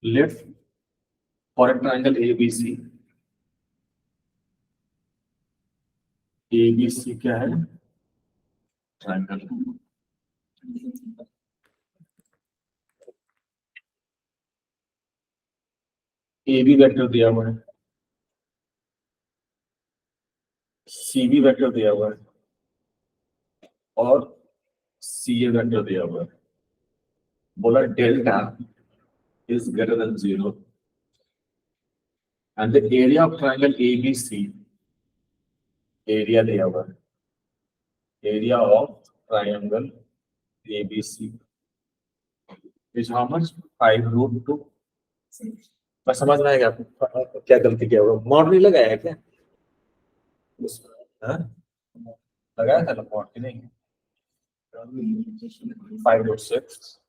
Late for a triangle ABC क्या है? Triangle. AB vector दिया हुआ है, CB वेक्टर दिया हुआ है और CA वेक्टर दिया हुआ है। बोला delta is greater than 0 and the area of triangle ABC, area दिया हुआ है, area of triangle ABC is how much? 5√2। बस समझ में आएगा आपको क्या गलती किया होगा? मॉड नहीं लगाया है क्या? हाँ? लगाया था ना मॉड की नहीं? 5√6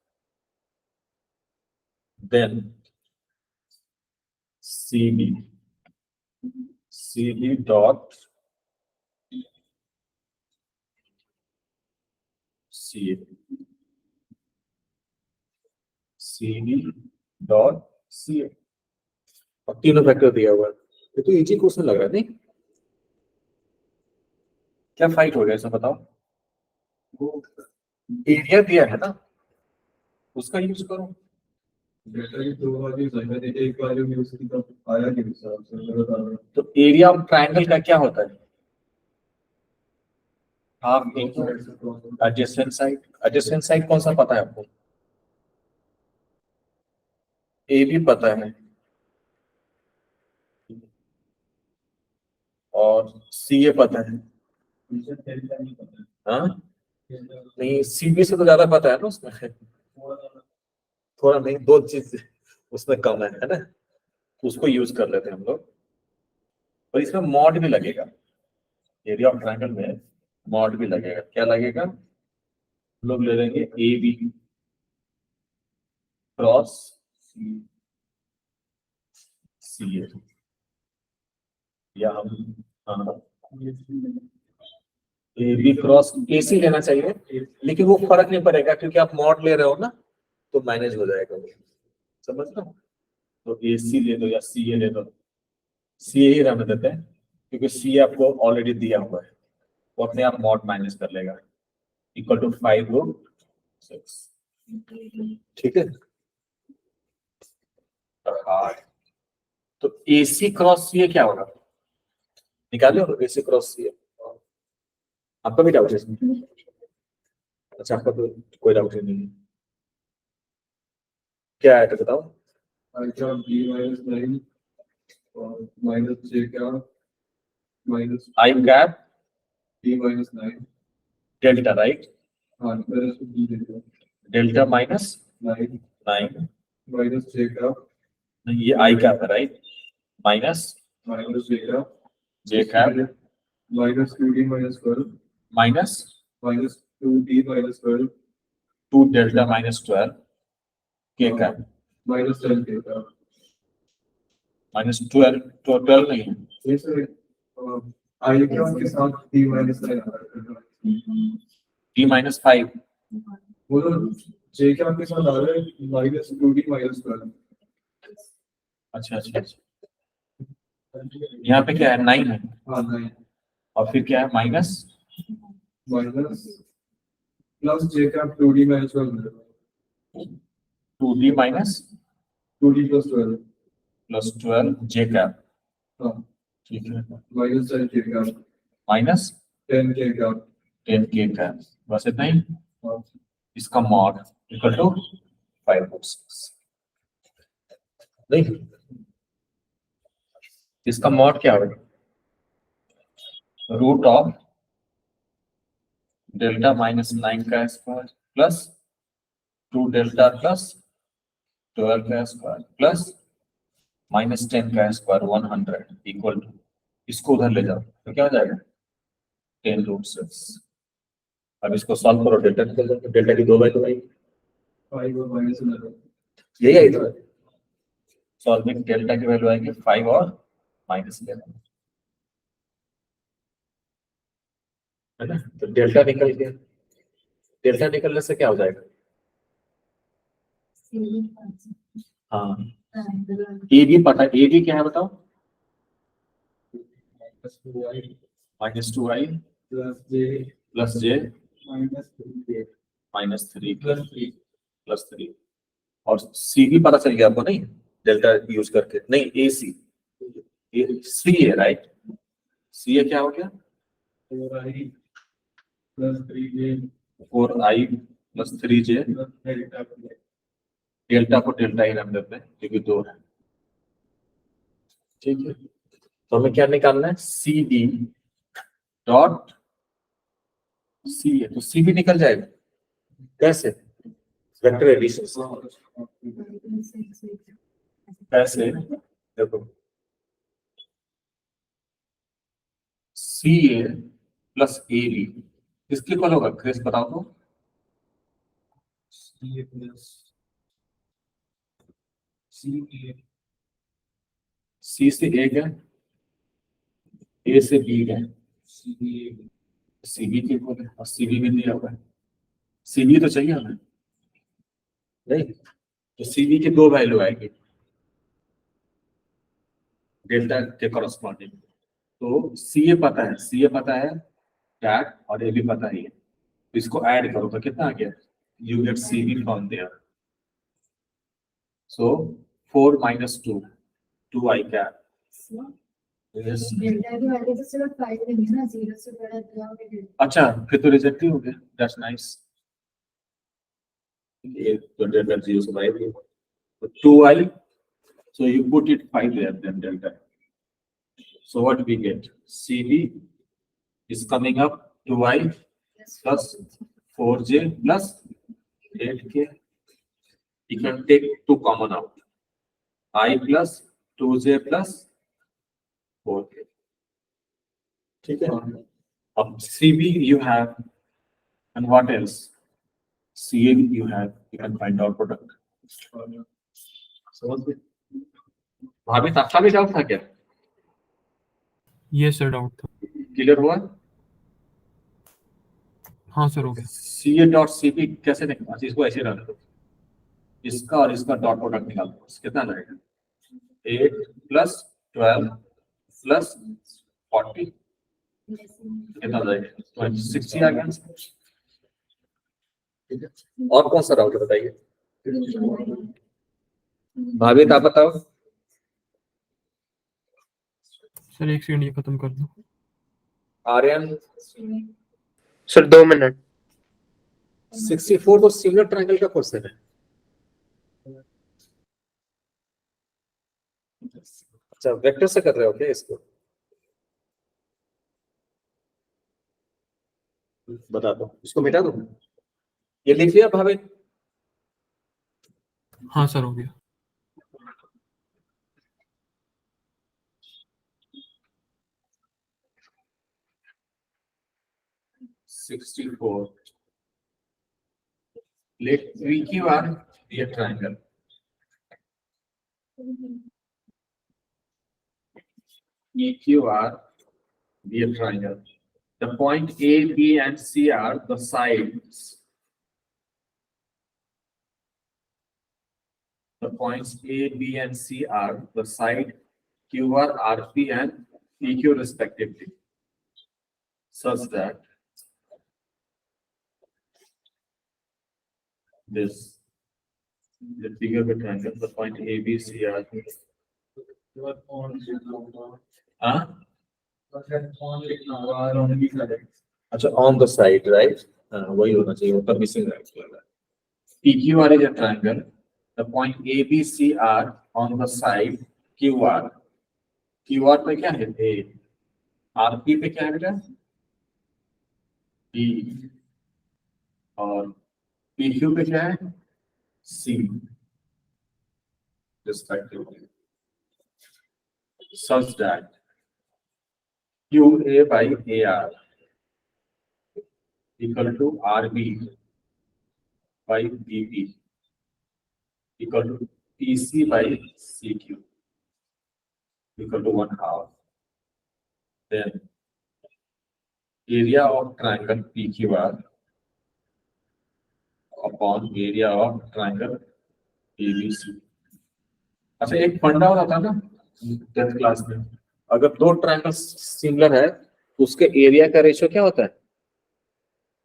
then CB dot CA, CB dot CA और तीनों फैक्टर दिया हुआ है। ये तो इजी क्वेश्चन लग रहा है नहीं? क्या फाइट हो गया ऐसा बताओ? वो एरिया दिया है ना, उसका यूज करो। तो एरिया ऑफ ट्राइंगल का क्या होता है? Half into adjacent side. Adjacent side कौन सा पता है आपको? ए भी पता है और सी ए पता है। हाँ नहीं, सीबी से तो ज्यादा पता है ना उसमें। थोड़ा नहीं, दो चीज उसमें कम है ना, उसको यूज कर लेते हैं हम लोग। और इसमें मॉड भी लगेगा, एरिया ऑफ ट्रायंगल में मॉड भी लगेगा। क्या लगेगा? हम लोग ले लेंगे ए बी क्रॉस सी ए, या हम ए बी क्रॉस ए सी लेना चाहिए, लेकिन वो फर्क नहीं पड़ेगा क्योंकि आप मॉड ले रहे हो ना, तो मैनेज हो जाएगा वो। समझ लो, तो ए सी ले लो या सी ए ले लो। सी ए ही रहने देते हैं क्योंकि सी आपको ऑलरेडी दिया हुआ है, वो अपने आप मॉड माइनस कर लेगा। Equal to 5√6। ठीक है। तो AC क्रॉस सी क्या होगा? निकाले हो AC क्रॉस सी? आपका भी डाउट है इसमें? अच्छा, आपका तो कोई डाउट ही नहीं है। क्या है तो बताओ। I cap B minus 9 minus J cap minus I cap B minus 9 delta, right? minus B delta delta minus 9 9, minus J cap ये I कैप है, right? Minus J cap J cap minus 2D minus 12 minus minus 2D minus 12 2 delta minus 12 K cap minus 10 K cap. Minus 12, तो 12 नहीं है। ये sir I cap के साथ D minus 9 आ रहा है। D माइनस 5, वो तो J cap के साथ आ रहा है minus 2D minus 12। अच्छा अच्छा अच्छा, यहाँ पे क्या है? 9 है हाँ 9 और फिर क्या है? Minus minus plus J cap 2D minus 12 2D minus 2D plus 12 plus 12 J cap. हाँ ठीक है, minus 10 K cap minus 10 K cap 10 K cap. बस इतना ही। हाँ इसका मॉड इक्वल टू 5/6। नहीं, इसका मॉड क्या होगा? रूट ऑफ डेल्टा माइनस 9 का स्क्वायर प्लस 2 डेल्टा प्लस 12 का स्क्वायर प्लस माइनस 10 का स्क्वायर 100 इक्वल टू, इसको उधर ले जाओ तो क्या हो जाएगा? 10√6। अब इसको सॉल्व करो, डेल्टा निकल जाएगा। डेल्टा की 2/2 आएगी, 5 और minus 11 यही आई तो। सॉल्विंग डेल्टा की वैल्यू आएगी 5 और -11, है ना? तो डेल्टा निकल गया। डेल्टा निकलने से क्या हो जाएगा? हाँ, ए बी पता है, ए बी क्या है बताओ? -2i -2i plus j + j -3 -3 + 3 और सी भी पता चल गया आपको नहीं, डेल्टा यूज करके, नहीं ए सी, सी है राइट, सी है क्या हो गया? 4i plus 3j 4i + 3j, delta को डेल्टा ही नाम देते हैं क्योंकि 2 है, ठीक है। तो हमें क्या निकालना है? सी बी डॉट सी है, तो सी भी निकल जाएगा कैसे? वेक्टर एडिशन से। कैसे? देखो सी ए प्लस ए बी किसके इक्वल होगा क्रिस बताओ तो? c plus c सी से ए गया, ए से बी गया, सी बी के इक्वल है और सी बी भी दिया हुआ है, सी बी तो चाहिए हमें नहीं, तो सी बी की 2 वैल्यू आएगी डेल्टा के कॉरस्पॉन्डिंग, तो सी ए पता है, सी ए पता है डैट और ए बी पता ही है, तो इसको ऐड करो तो कितना आ गया? You get C B from there, so 4 - 2 2i cap, yes. अच्छा फिर तो रिजेक्ट ही हो गया, दैट्स नाइस, ये तो डेल्टा 0 से 5 तो 2i, so you put it 5 there then delta, so what we get? cb is coming up 2i plus 4j plus 8k, you can take 2 common out, I plus 2j plus 4k, ठीक है। अब cb you have and what else? ca you have, you can find out product, समझ गए? भाभी आपका भी doubt था क्या? ये सर डाउट था। क्लियर हुआ? हाँ सर हो गया। सी ए डॉट सी बी कैसे निकालना? अच्छा, इसको ऐसे रख दो, इसका और इसका डॉट प्रोडक्ट निकाल दो, कितना लगेगा? 8 + 12 + 40 कितना जाएगा? 60 आ गया, ठीक है। और कौन सा डाउट है बताइए भाभी, आप बताओ। सर एक सेकंड ये खत्म कर दो। Aryan sir 2 minute. 64 तो सिमिलर ट्रायंगल का क्वेश्चन है। अच्छा वेक्टर से कर रहे हो क्या इसको? बता दो, इसको मिटा दो, ये लिख लिया भाभी? हाँ सर हो गया। $64 let PQR be a triangle. PQR be a triangle. The point A, B, and C are the sides. The points A, B, and C are the side QR, RP, and PQ respectively, such that this the figure of a triangle, the point A, B, C are huh? अच्छा on the side, right? वही होना चाहिए, ऊपर missing right लग रहा है। PQR is a triangle. The point A, B, C are on the side QR. QR पे क्या है? A. RP पे क्या है बेटा? B. और PQ पे क्या है? C. Respectively. Such that QA by AR equal to RB by BB equal to PC by CQ equal to 1/2. Then area of triangle PQR upon area of triangle ABC. अच्छा, एक फंडा होता था ना 10th क्लास में, अगर दो triangle similar है तो उसके एरिया का रेशियो क्या होता है,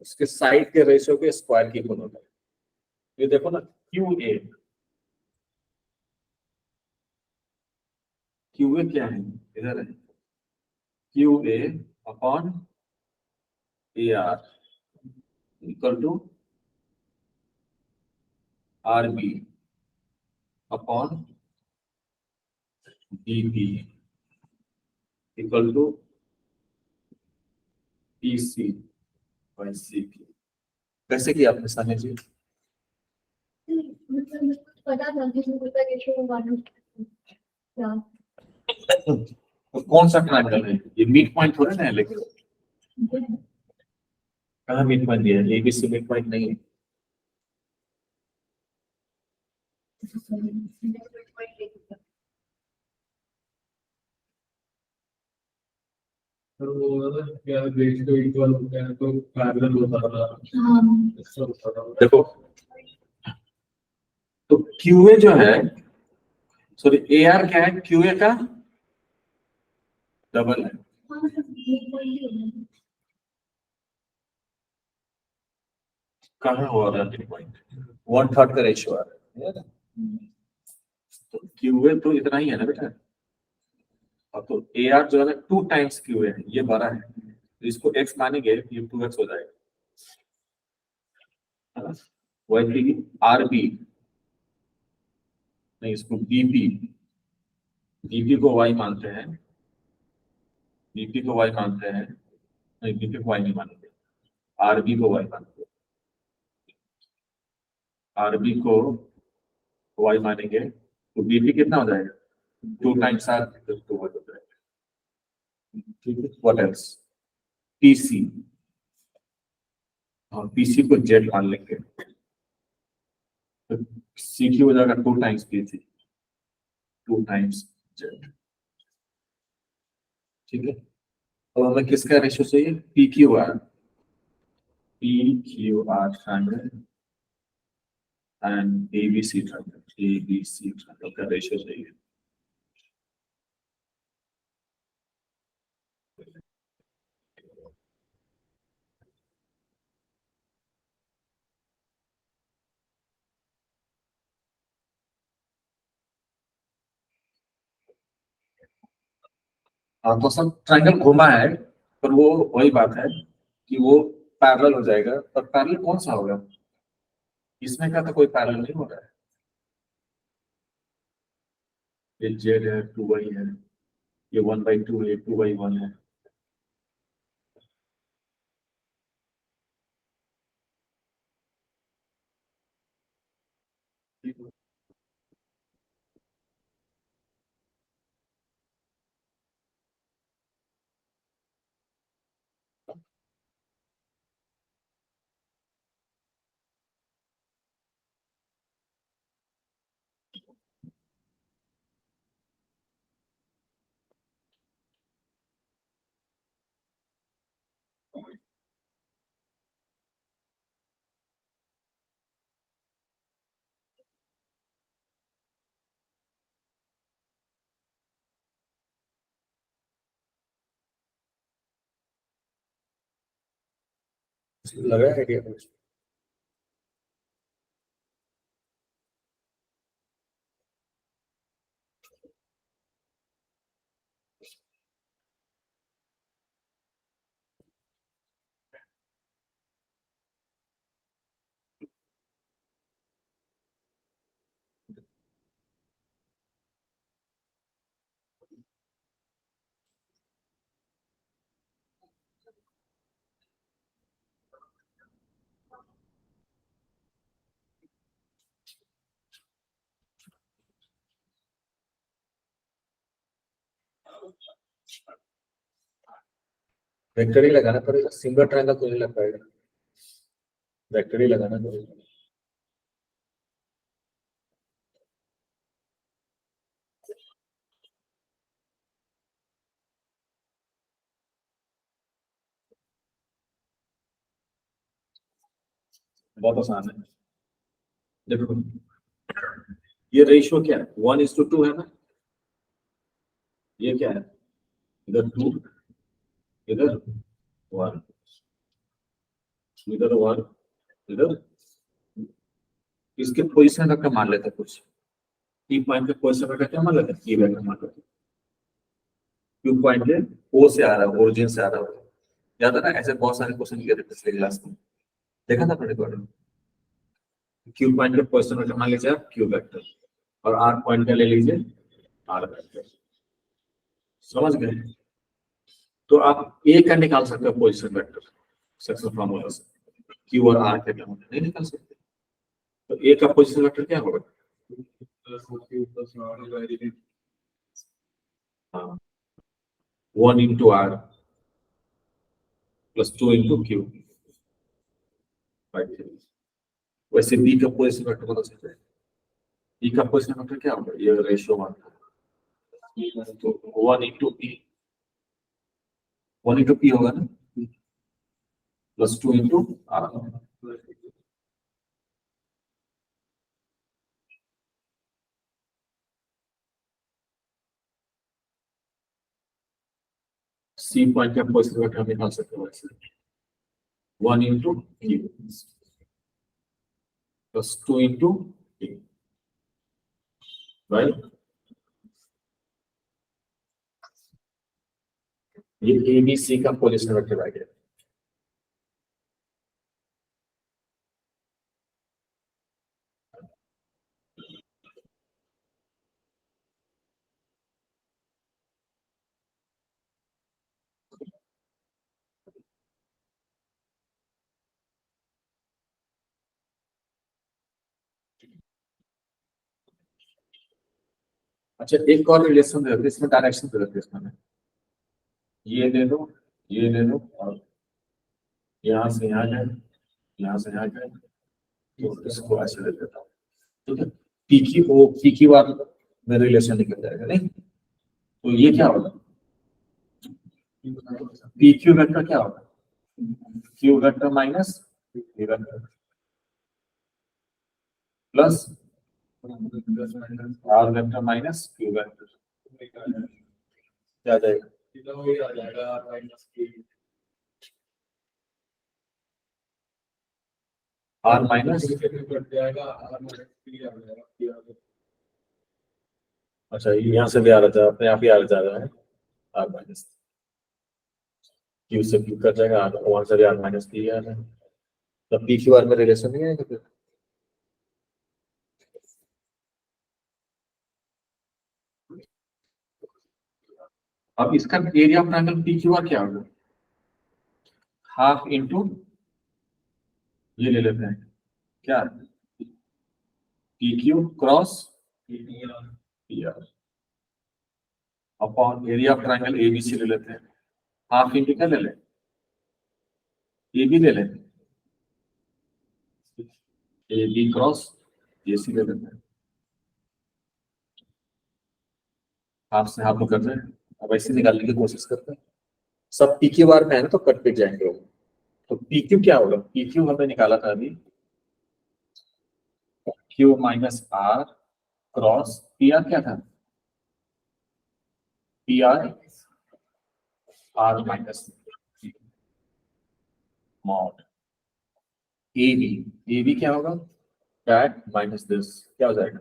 उसके साइड के रेशियो के स्क्वायर की गुण होता है। ये देखो ना, क्यू ए, क्यू ए क्या है, इधर है, Q A upon A R equal to R B upon D B equal to P C by C P. कैसे किया आपने सामने जी? पता था कि सुपर रेशियो वाला क्या तो कौन सा ट्रायंगल है ये, मिड पॉइंट थोड़ा ना है, लेकिन कहाँ मिड पॉइंट दिया है, एबीसी मिड पॉइंट नहीं है। तो वो क्या रेशियो इक्वल होता है तो पैरेलल होता था। हाँ ऐसा होता था। देखो, तो क्यूए जो है, सॉरी ए आर क्या है, क्यूए का डबल है। हाँ सब एक पॉइंट ही होगा। कहाँ हो रहा है पॉइंट, 1/3 का रेशियो आ रहा है ना? तो क्यूए तो इतना ही है ना बेटा, और तो ए आर जो है ना 2 टाइम्स क्यूए है, ये बड़ा है, तो इसको एक्स मानेंगे ये 2x हो जाएगा, है ना? वैसे आर बी, नहीं इसको बीपी, बीपी को वाई मानते हैं, बीपी को वाई मानते हैं, नहीं बीपी को वाई नहीं मानेंगे, आरबी को वाई मानेंगे, आरबी को वाई मानेंगे, तो बीपी कितना हो जाएगा, 2 टाइम्स आर तो हो जाएगा। ठीक है, व्हाट एल्स, पीसी, हाँ पीसी को जेड मान लेंगे, तो सी की हो जाएगा 2 टाइम्स पीसी, 2 टाइम्स जेड। ठीक है, अब हमें किसका रेशियो चाहिए, P Q R, P Q R triangle and ABC triangle, ABC triangle का रेशियो चाहिए। हाँ तो सब ट्रायंगल घुमा है, पर वो वही बात है कि वो पैरेलल हो जाएगा, पर पैरेलल कौन सा होगा, इसमें का तो कोई पैरेलल नहीं हो रहा है, ये जेड है 2y है, ये 1/2 है, 2/1 है। लग रहा है आइडिया कुछ? वेक्टर ही लगाना पड़ेगा, सिंगल ट्रायंगल तो नहीं लग पाएगा, वेक्टर ही लगाना पड़ेगा। बहुत आसान है, देखो ये रेशियो क्या है? 1:2 है ना? ये क्या है? इधर 2, इधर 1, इधर 1, इधर। इसके पोजीशन वेक्टर मान लेते हैं कुछ। P पॉइंट के पोजीशन वेक्टर क्या मान लेते हैं? P वेक्टर मान लेते हैं। Q पॉइंट के O से आ रहा है, ओरिजिन से आ रहा है। याद है ना, ऐसे बहुत सारे क्वेश्चन किए थे पिछले क्लास में, देखा था अपने रिकॉर्डिंग। Q पॉइंट के पोजीशन वेक्टर मान लीजिए आप Q वेक्टर, और R पॉइंट का ले लीजिए R वेक्टर। समझ गए? तो आप A का निकाल सकते हो पोजीशन वेक्टर सक्सेस फार्मूला से, Q और R के टर्म में नहीं निकाल सकते। तो A का पोजीशन वेक्टर क्या होगा? हाँ, 1 into R plus 2 into Q। वैसे B का पोजीशन वेक्टर बता सकते हैं। B का पोजीशन वेक्टर क्या होगा? ये रेशियो मान, तो 1 into P होगा ना, plus 2 into R। C point का पोजीशन वेक्टर हम निकाल सकते हैं वैसे, 1 into Q plus 2 into P, right? ये ABC का पोजीशन वेक्टर आ गया। अच्छा, एक और रिलेशन दे दो, इसमें डायरेक्शन दे देते इसमें। ये दे दो, ये दे दो, और यहाँ से यहाँ जाए, यहाँ से यहाँ जाए, तो इसको ऐसे दे देता हूँ। ठीक है, पी की बार में रिलेशन निकल जाएगा नहीं? तो ये क्या होगा? पी क्यू वेक्टर क्या होगा? Q vector minus P vector plus R vector minus Q vector, क्या जाएगा? आर माइनस, अच्छा यहाँ से भी आ रहा था, अपने आप ही आ जा रहा है, आर माइनस क्यू से क्यू कट जाएगा, आर वन से भी आर माइनस पी आ रहा है, तब पी क्यू आर में रिलेशन नहीं आएगा फिर। अब इसका area of triangle P Q R क्या होगा? हाफ इंटू ये ले लेते हैं क्या, P Q cross P are upon area of triangle ABC ले लेते हैं, हाफ इंटू क्या ले लें, ए बी ले लें, ए बी क्रॉस ए सी ले लेते हैं, हाफ से हाफ कर रहे हैं। अब ऐसे निकालने की कोशिश करते हैं, सब पी क्यू आर में है ना, तो कट पिट जाएंगे वो। तो पी क्यू क्या होगा? पी क्यू हमने निकाला था अभी, Q minus R cross P R क्या था? P R R minus mod A B क्या होगा? दैट माइनस दिस, क्या हो जाएगा?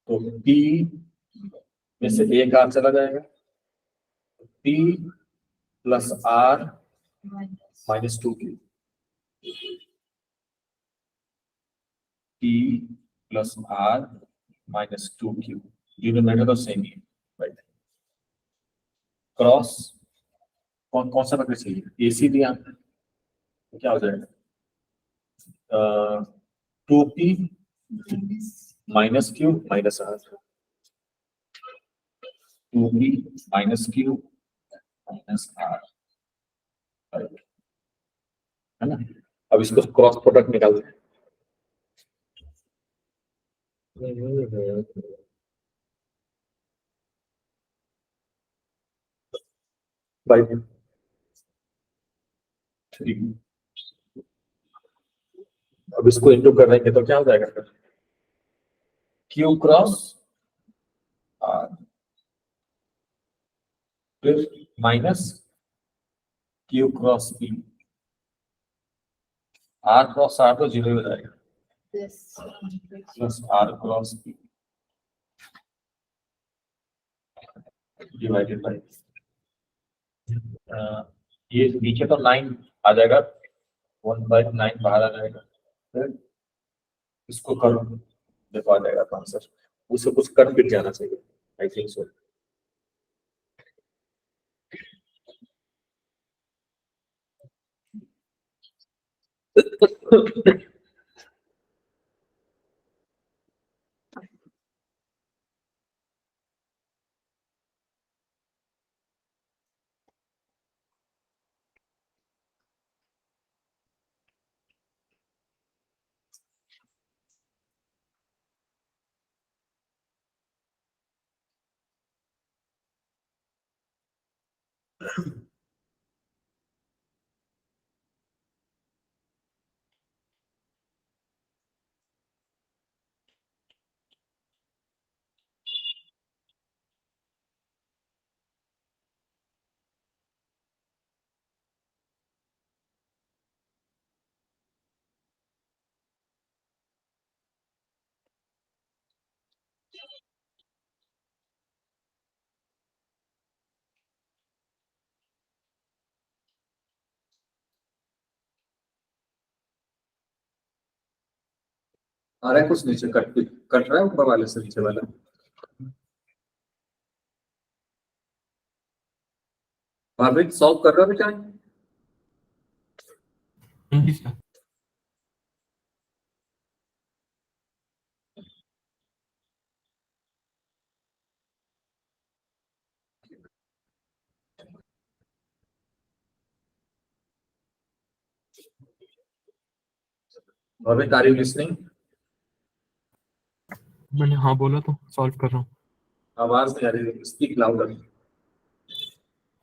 तो पी में से एक आर चला जाएगा, P plus R minus 2 Q, P plus R minus 2 Q, denominator तो सेम ही है, राइट? क्रॉस कौन कौन सा वेक्टर चाहिए? एसी दिया, तो क्या हो जाएगा? 2p minus Q minus R, 2p minus Q minus R, है ना? अब इसको क्रॉस प्रोडक्ट निकाल दें, बाई ठीक। अब इसको इंटू कर देंगे तो क्या हो जाएगा फिर, क्यू क्रॉस आर, फिर minus Q cross P, R cross R तो जीरो हो जाएगा, This. Plus R cross P divided by, ये नीचे तो 9 आ जाएगा, 1/9 बाहर आ जाएगा, फिर इसको करो, देखो आ जाएगा आंसर, उसे कुछ कर फिट जाना चाहिए, आई थिंक सो। आ रहा है कुछ नीचे, कट रहा है ऊपर वाले से नीचे वाला, भाभी सॉल्व कर रहे हो बेटा? जी सर। भाभी आर यू लिसनिंग? मैंने हाँ बोला तो सॉल्व कर रहा हूँ। आवाज नहीं आ रही, स्पीक लाउडर।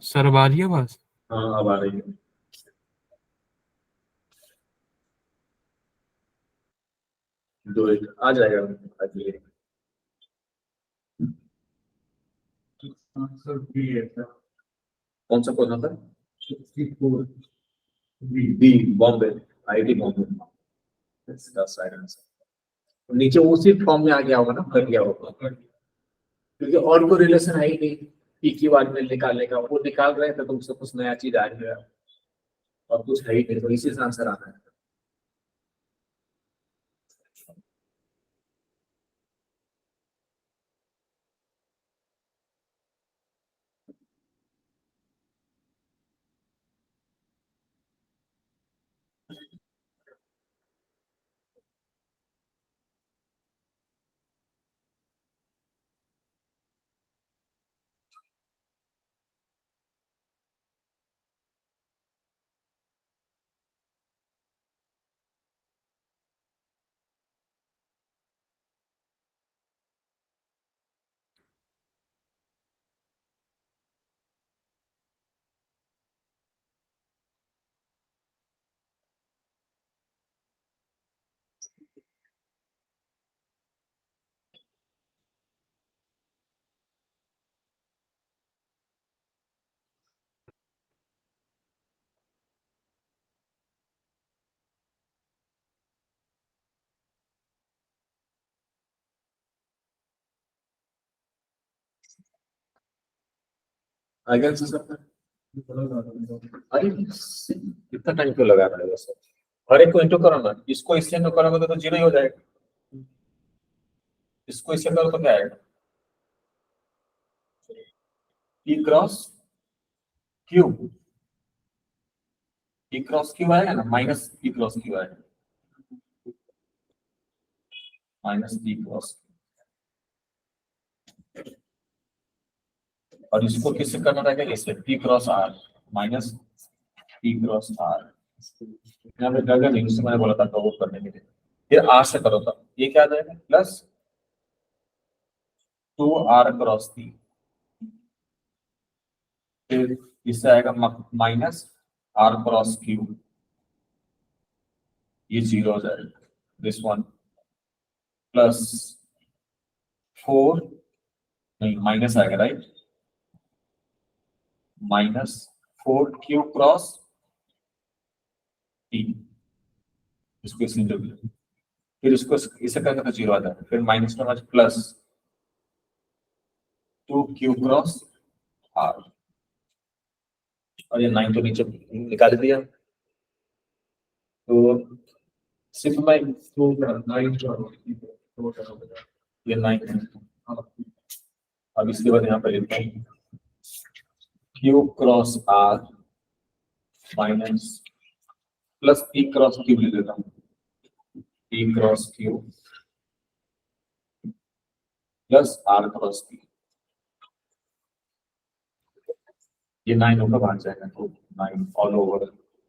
सर अब आ रही है आवाज? हाँ अब आ रही है। दो एक आ जाएगा अगले। आंसर बी है सर। कौन सा क्वेश्चन था? 64 बी, बॉम्बे, आईआईटी बॉम्बे, इसका राइट आंसर। नीचे उसी फॉर्म में आ गया होगा ना, कट गया होगा, क्योंकि और कोई रिलेशन है ही नहीं पी क्यू आर में निकालने का, वो निकाल रहे थे तो उससे कुछ नया चीज आ गया और कुछ है ही नहीं, तो इसी से आंसर आना है। आगे से सर, अरे कितना टाइम क्यों लगा रहा है वैसे? हर एक को इंटू करो ना, इसको इससे इंटू करोगे तो जीरो ही हो जाएगा, इसको इससे करो तो क्या आएगा, P cross Q, P cross Q आएगा ना, माइनस पी क्रॉस क्यू आएगा, माइनस पी क्रॉस, और इसको किससे करना रहेगा, इससे P cross R minus P cross R. यहाँ पे जगह नहीं, उससे मैंने बोला था तो वो करने के लिए, फिर आर से करो तब ये क्या आ जाएगा, प्लस 2r क्रॉस पी, फिर इससे आएगा माइनस आर क्रॉस क्यू, ये 0 हो जाएगा, दिस वन प्लस 4 नहीं माइनस आएगा राइट, -4 q क्रॉस t, इसको इस इंटरवल फिर इसको इसे करके तो 0 आ जाएगा, फिर माइनस में प्लस 2q क्रॉस r, और ये 9 तो नीचे निकाल दिया, तो सिर्फ मैं ये 9 है। अब इसके बाद यहाँ पर लिखता हूँ q cross r minus plus p cross q लिख देता हूँ, p cross q plus r cross p, ये 9 होगा बाहर जाएगा, तो 9 ऑल ओवर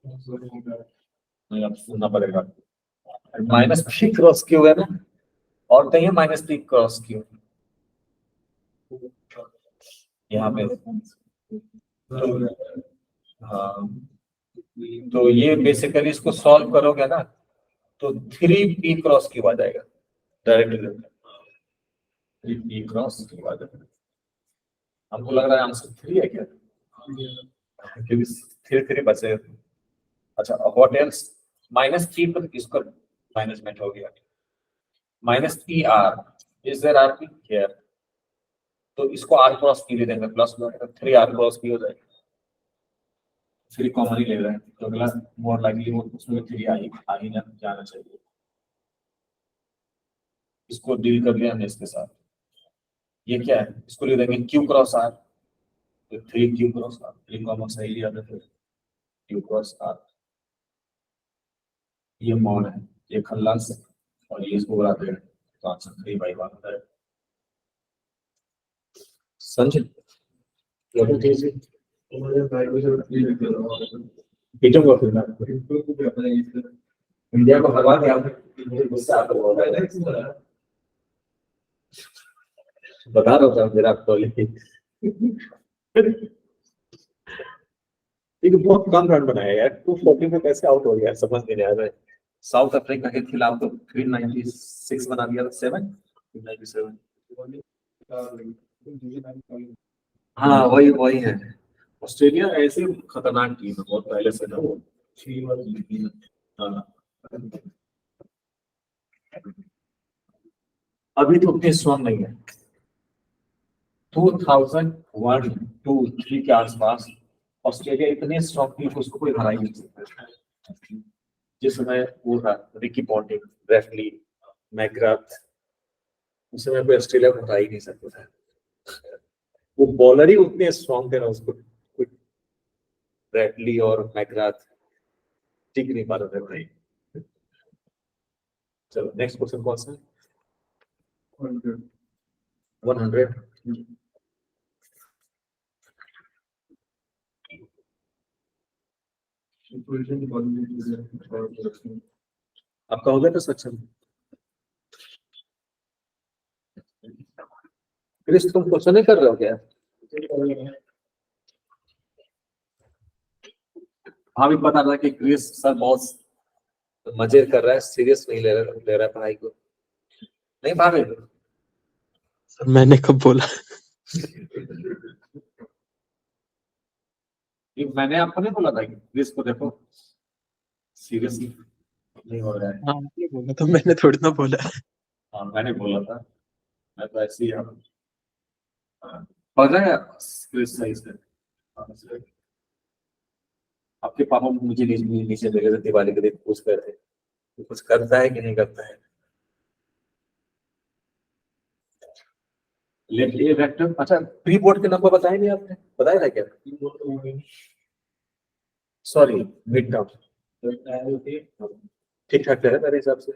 नहीं, अब सुनना पड़ेगा, माइनस p क्रॉस q है ना, और कहीं माइनस p क्रॉस q यहाँ पे, हाँ तो ये बेसिकली इसको सॉल्व करोगे ना तो 3p क्रॉस q आ जाएगा डायरेक्टली, 3p क्रॉस q आ जाएगा। हमको लग रहा है आंसर 3 है क्या, क्योंकि 3 बचे। अच्छा व्हाट एल्स, -3 पर इसका मैनेजमेंट हो गया, -pr is there R P here, तो इसको r क्रॉस p ले देंगे, प्लस 3r क्रॉस p हो जाएगा, 3 कॉमन ही ले रहे हैं तो अगला मोर लाइकली वो उसमें 3 आ ही जाना चाहिए। इसको डील कर लिया हमने इसके साथ, ये क्या है, इसको ले देंगे q क्रॉस r, तो 3q क्रॉस r, 3 कॉमन सही लिया था, फिर q क्रॉस r, ये मोर है, ये खल्लास और ये इसको बढ़ाते हैं, तो आंसर 3/1 होता है। समझे? पीटूंगा फिर मैं इंडिया को हरवा दिया, मुझे गुस्सा आता है, बता रहा था मेरा आपको, एक बहुत कम रन बनाया यार, 240 में कैसे आउट हो गया समझ नहीं आ रहा है। साउथ अफ्रीका के खिलाफ तो 396 बना दिया था, 797, हाँ वही है। ऑस्ट्रेलिया ऐसे खतरनाक टीम है बहुत पहले से ना वो, हाँ। अभी तो उतने स्ट्रॉन्ग नहीं है, 2001, 2, 3 के आसपास ऑस्ट्रेलिया इतने स्ट्रॉन्ग थी कि उसको कोई हरा ही नहीं सकता। जिस समय वो था रिकी पॉन्टिंग, ब्रेफली, मैकग्राथ, उस समय कोई ऑस्ट्रेलिया को हरा ही नहीं सकता था, वो बॉलर ही उतने स्ट्रॉन्ग थे ना, उसको ब्रेफली और मैकग्राथ टिक नहीं पा रहे थे भाई। चलो नेक्स्ट क्वेश्चन कौन सा है? 100। आपका हो गया था सक्षम? क्रिस तुम क्वेश्चन नहीं कर रहे हो क्या? हाँ भी पता था कि क्रिस सर बहुत मजे कर रहा है, सीरियस नहीं ले रहा है पढ़ाई को, नहीं भावे? सर मैंने कब बोला? ये मैंने आपको नहीं बोला था कि क्रिस को देखो सीरियस नहीं हो रहा है? हाँ आपने बोला तो मैंने थोड़ी ना बोला। हाँ मैंने बोला था, मैं तो ऐसे ही पढ़ रहा है क्रिस सही से। आपके पापा मुझे नीचे देखे थे दिवाली के दिन, पूछ रहे थे कि कुछ करता है कि नहीं करता है। लेफ्ट ए वेक्टर, अच्छा प्री बोर्ड के नंबर बताए नहीं आपने, बताया था क्या? सॉरी मिड टर्म, ठीक ठाक है मेरे हिसाब से,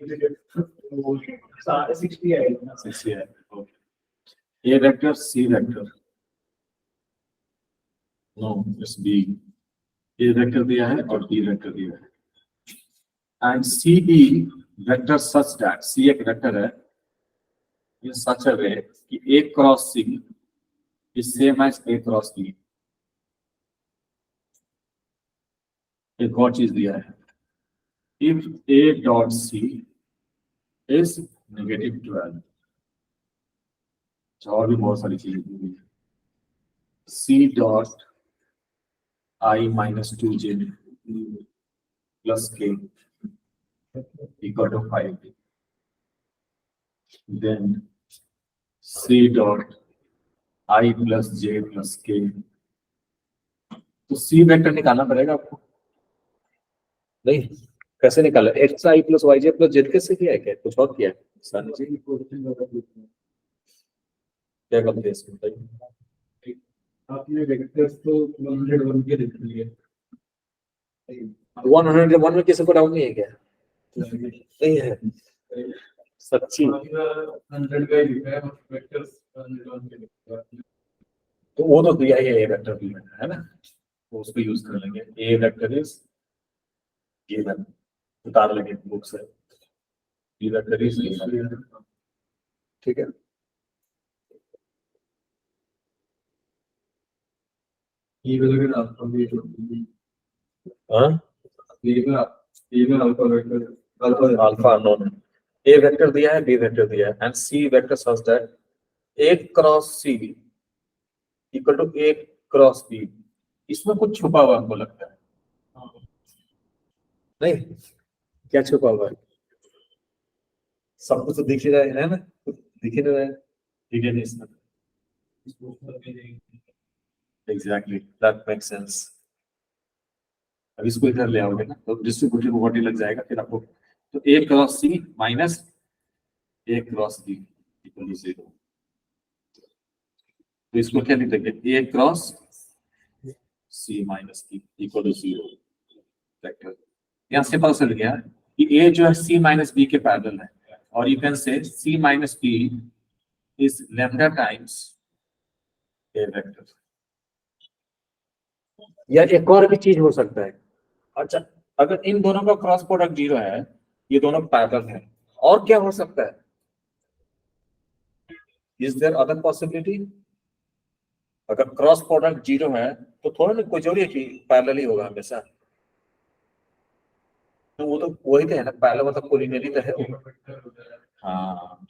60 है। A vector C vector, no it's B, A vector दिया है और बी वेक्टर दिया है, and C B vector such that, C एक वेक्टर है in such a way कि A cross C is same as A cross B। एक और चीज दिया है, if A dot C is -12, और भी बहुत सारी चीजें, C dot I minus 2j plus k equal to 5. Then C dot I plus j plus k. तो C वेक्टर निकालना पड़ेगा आपको, नहीं कैसे निकाला? एक्स आई प्लस वाई जे प्लस जेड कैसे किया है? क्या कुछ और किया है? सर जी क्या करते हैं इसमें बताइए? आपने वेक्टर्स तो 101 के लिख लिए 101 में किसी को डाउट नहीं है क्या? नहीं है सच्ची? 100 का ही लिखा है, वेक्टर्स 101 के लिखा है। तो वो तो दिया ही है, ए वेक्टर भी है ना, तो उसको यूज कर लेंगे। ए वेक्टर इज गिवन, उतार लेंगे बुक से, ए वेक्टर इज गिवन, ठीक है। ये वाला का अल्फा भी हाँ ये में alpha vector alpha unknown, A vector दिया है, बी वेक्टर दिया है, and C vector such that A cross C equal to A cross B. इसमें कुछ छुपा हुआ हमको लगता है, नहीं क्या छुपा हुआ है? सब कुछ तो दिख ही रहा है ना, दिख ही नहीं रहा है, ठीक है नहीं इसमें। Exactly that makes sense. अब इसको इधर ले आओगे ना तो डिस्ट्रीब्यूटिव प्रॉपर्टी लग जाएगा फिर आपको। तो A cross C minus A cross B equal to 0। तो इसको क्या लिख देंगे? A cross C minus B equal to 0 vector. यहाँ से पता चल गया कि ए जो है सी माइनस बी के पैरेलल है, और you can say C minus B is lambda times A vector. या एक और भी चीज हो सकता है, अच्छा अगर इन दोनों का क्रॉस प्रोडक्ट 0 है, ये दोनों पैरेलल है, और क्या हो सकता है? Is there other possibility? अगर क्रॉस प्रोडक्ट 0 है तो थोड़ा ना कोई जरूरी है कि पैरेलल ही होगा हमेशा, तो वो तो वही तो है ना, पैरेलल मतलब कोलिनियरी तो है वो। हाँ,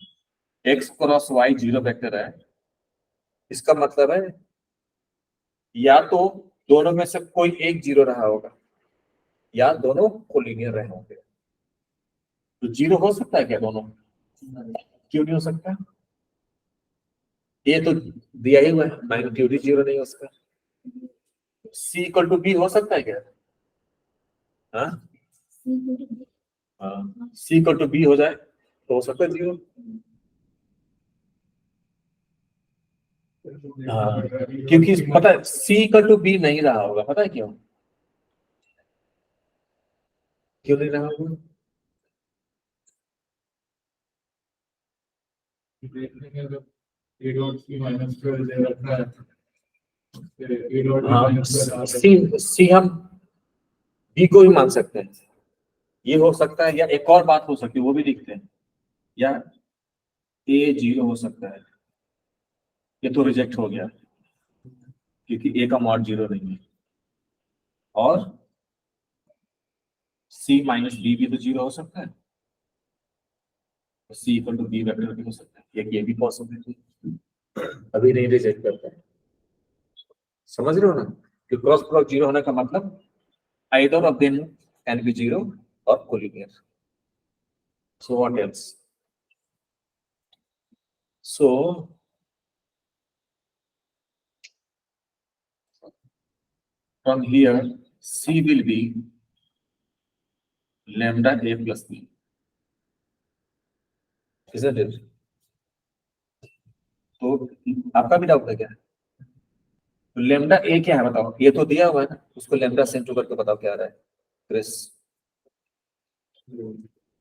एक्स क्रॉस वाई 0 वेक्टर है, इसका मतलब है या तो दोनों में से कोई एक 0 रहा होगा, या दोनों कोलिनियर रहे होंगे। तो 0 हो सकता है क्या दोनों? क्यों नहीं हो सकता? ये तो दिया ही हुआ है, मैग्नीट्यूड ही 0 नहीं हो सकता। सी इक्वल टू बी हो सकता है क्या? हाँ हाँ, सी इक्वल टू बी हो जाए तो हो सकता है 0। हाँ, क्योंकि पता है सी इक्वल टू बी नहीं रहा होगा, पता है क्यों? क्यों नहीं रहा होगा? हाँ, सी हम बी को भी मान सकते हैं, ये हो सकता है, या एक और बात हो सकती है वो भी लिखते हैं, या ए 0 हो सकता है। ये तो रिजेक्ट हो गया क्योंकि ए का मॉड 0 नहीं है, और सी माइनस बी भी तो 0 हो सकता है, सी इक्वल टू बी वेक्टर भी हो सकता है, ये भी पॉसिबिलिटी अभी नहीं रिजेक्ट करता है। समझ रहे हो ना कि क्रॉस प्रोडक्ट 0 होने का मतलब either of them can be 0 or collinear. So what else? So from here C will be lambda A plus B, isn't it? तो आपका भी डाउट है क्या? तो लेमडा ए क्या है बताओ? ये तो दिया हुआ है ना, उसको लेमडा से इंटू करके बताओ क्या आ रहा है Chris?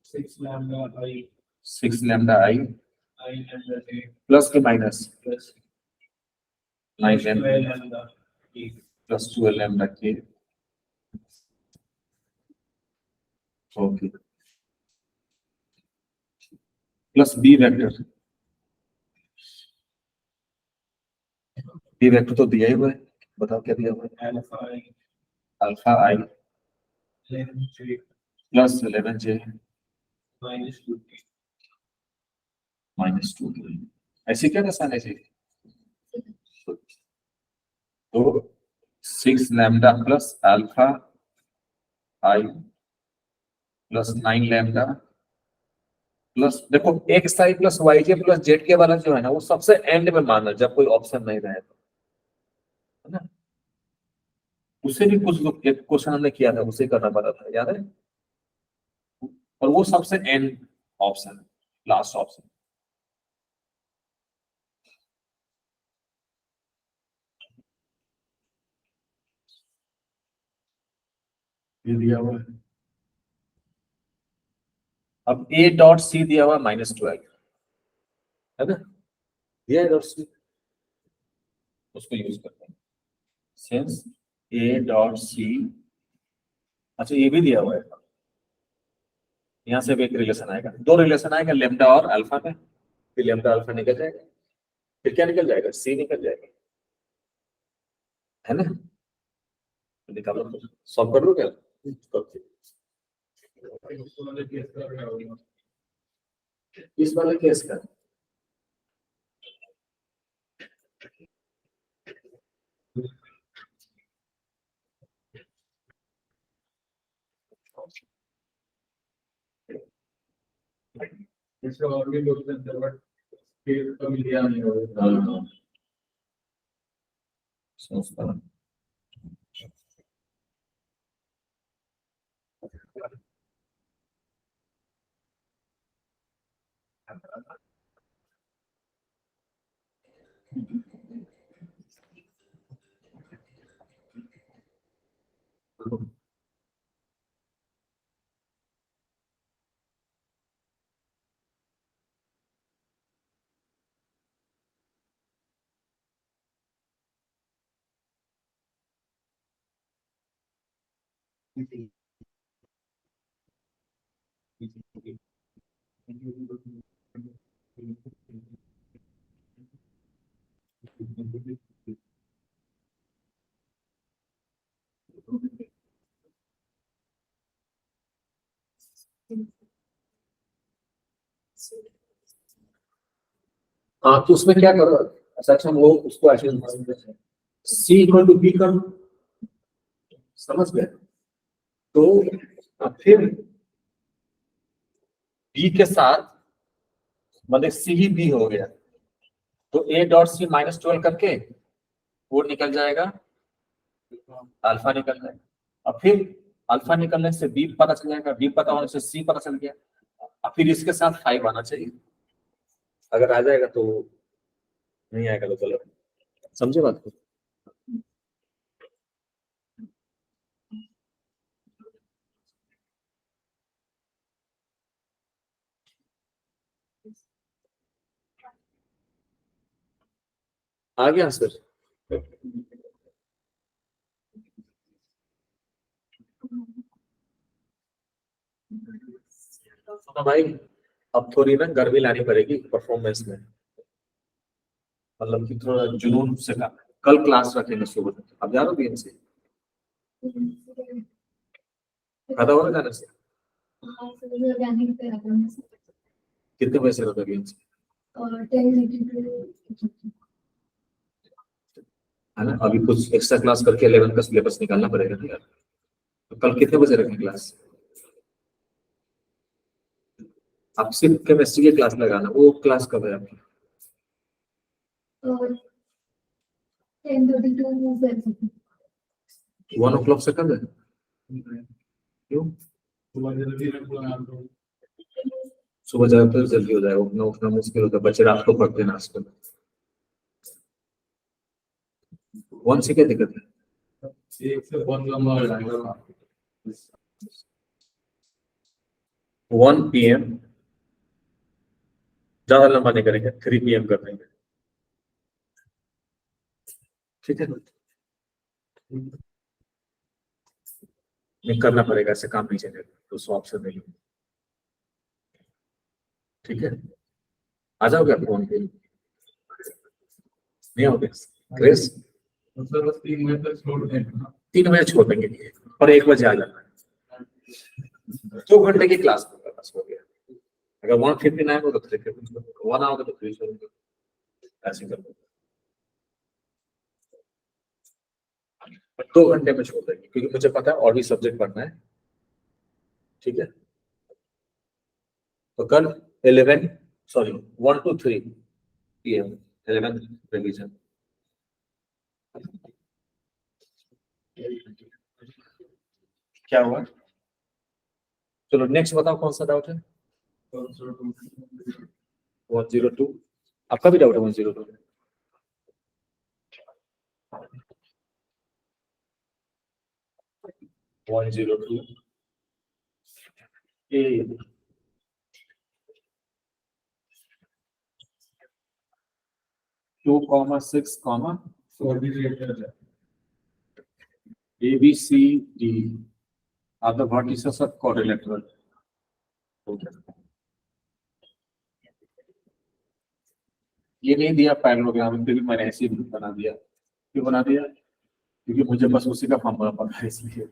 6 lambda I 6 lambda I lambda A plus K minus plus 9 lambda lambda E plus 12 lambda K. Okay, plus B vector, B vector तो दिया ही हुआ है, बताओ क्या दिया हुआ है? अल्फा आई अल्फा आई लैम्डा जे प्लस 11j -2 माइनस 2, ऐसे क्या दर्शाना चाहिए? तो 6 लैम्डा प्लस अल्फा आई प्लस 9 लैम्डा प्लस, देखो एक्स आई प्लस वाई जे प्लस जेड के वाला जो है ना, वो सबसे एंड में मानना जब कोई ऑप्शन नहीं रहे तो, है ना। उसे भी कुछ एक क्वेश्चन हमने किया था, उसे करना पड़ा था, याद है। और वो सबसे एंड ऑप्शन, लास्ट ऑप्शन। ये दिया हुआ है। अब ए डॉट सी दिया हुआ -12, है ना, दिया है डॉट सी, उसको यूज करते हैं। सिंस ए डॉट सी, अच्छा ये भी दिया हुआ है, यहाँ से भी एक रिलेशन आएगा, दो रिलेशन आएगा लेम्डा और अल्फा में, फिर लेम्डा अल्फा निकल जाएगा, फिर क्या निकल जाएगा, सी निकल जाएगा, है ना। निकालो, सॉल्व कर लो क्या? इस वाले केस का इसका और भी लोग बट फिर कभी लिया नहीं होगा। सोचता हूँ। हाँ, तो उसमें क्या करो, अच्छा वो उसको ऐसे सी इक्वल टू बी कर, समझ गए। तो अब फिर बी के साथ मतलब सी ही बी हो गया, तो ए डॉट सी -12 करके वो निकल जाएगा, अल्फा निकल जाएगा, और फिर अल्फा निकलने से बी पता चल जाएगा, बी पता होने से सी पता चल गया, और फिर इसके साथ 5 आना चाहिए, अगर आ जाएगा तो, नहीं आएगा तो गलत, समझे बात को। आ गया सर। तो भाई अब थोड़ी ना गर्मी लानी पड़ेगी परफॉर्मेंस में, मतलब कि थोड़ा जुनून से का, कल क्लास रखेंगे सुबह, अब जा रहे हो बीएमसी, फायदा हो रहा जाने से, कितने पैसे रहता है बीएमसी, है ना। अभी कुछ एक्स्ट्रा क्लास करके 11 का सिलेबस निकालना पड़ेगा ना यार। तो कल कितने बजे रखें क्लास? आप सिर्फ केमिस्ट्री की क्लास लगाना, वो क्लास कब है आपकी? 1 o'clock से कब है? क्यों? सुबह ज्यादातर जल्दी हो जाएगा, उठना उठना मुश्किल होता है, बच्चे रात को पढ़ते हैं आजकल। 1 से क्या दिक्कत है? एक से बहुत लंबा हो जाएगा। 1 PM ज्यादा लंबा नहीं करेंगे, 3 PM कर देंगे, ठीक है। नहीं करना पड़ेगा, ऐसे काम नहीं चलेगा, तो सॉफ्ट से नहीं, ठीक है। आ जाओगे आप फोन पे, नहीं आओगे क्रेस? मतलब बस 3 मिनट तक छोड़ देना। 3 बजे छोड़ देंगे और 1 बजे आ जाना। 2 घंटे की क्लास में बस हो गया। अगर 159 हो तो 350, 1 आवर तो 300, ऐसे कर दो। 2 घंटे में छोड़ देंगे क्योंकि मुझे पता है और भी सब्जेक्ट पढ़ना है, ठीक है। तो कल 1 to 3 PM 11 रिवीजन। क्या हुआ? चलो नेक्स्ट बताओ कौन सा डाउट है? 102। आपका भी डाउट है 102? One zero two A 2,6, for the later. A B C D are the vertices of quadrilateral. ये नहीं दिया पैरेललोग्राम, फिर भी मैंने ऐसे ही बना दिया। क्यों बना दिया? क्योंकि मुझे बस उसी का फॉर्मूला पता है, इसलिए।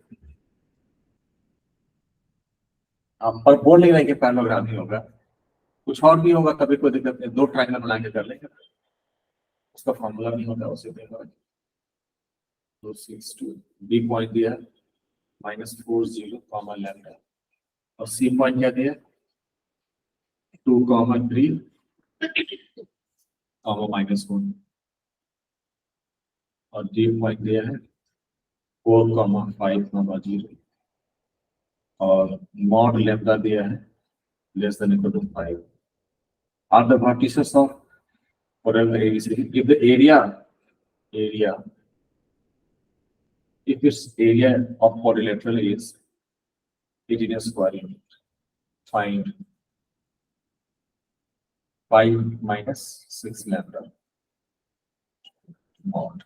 आप पर बोल नहीं रहे कि पैरेललोग्राम ही होगा, कुछ और भी होगा, कभी कोई दिक्कत नहीं, 2 ट्रायंगल बना के कर लेंगे, उसका फॉर्मूला नहीं होता उसे देगा। तो 6 2 बी पॉइंट दिया -40 कॉमा लैम्डा, और सी पॉइंट क्या दिया 2,3 कॉमा -1, और डी पॉइंट दिया है 4,5 कॉमा 0, और मॉड लैम्डा दिया है less than equal to 5। Are the vertices of whatever ABC, if the area if its area of quadrilateral is 18 square unit, find 5 minus 6 lambda mod।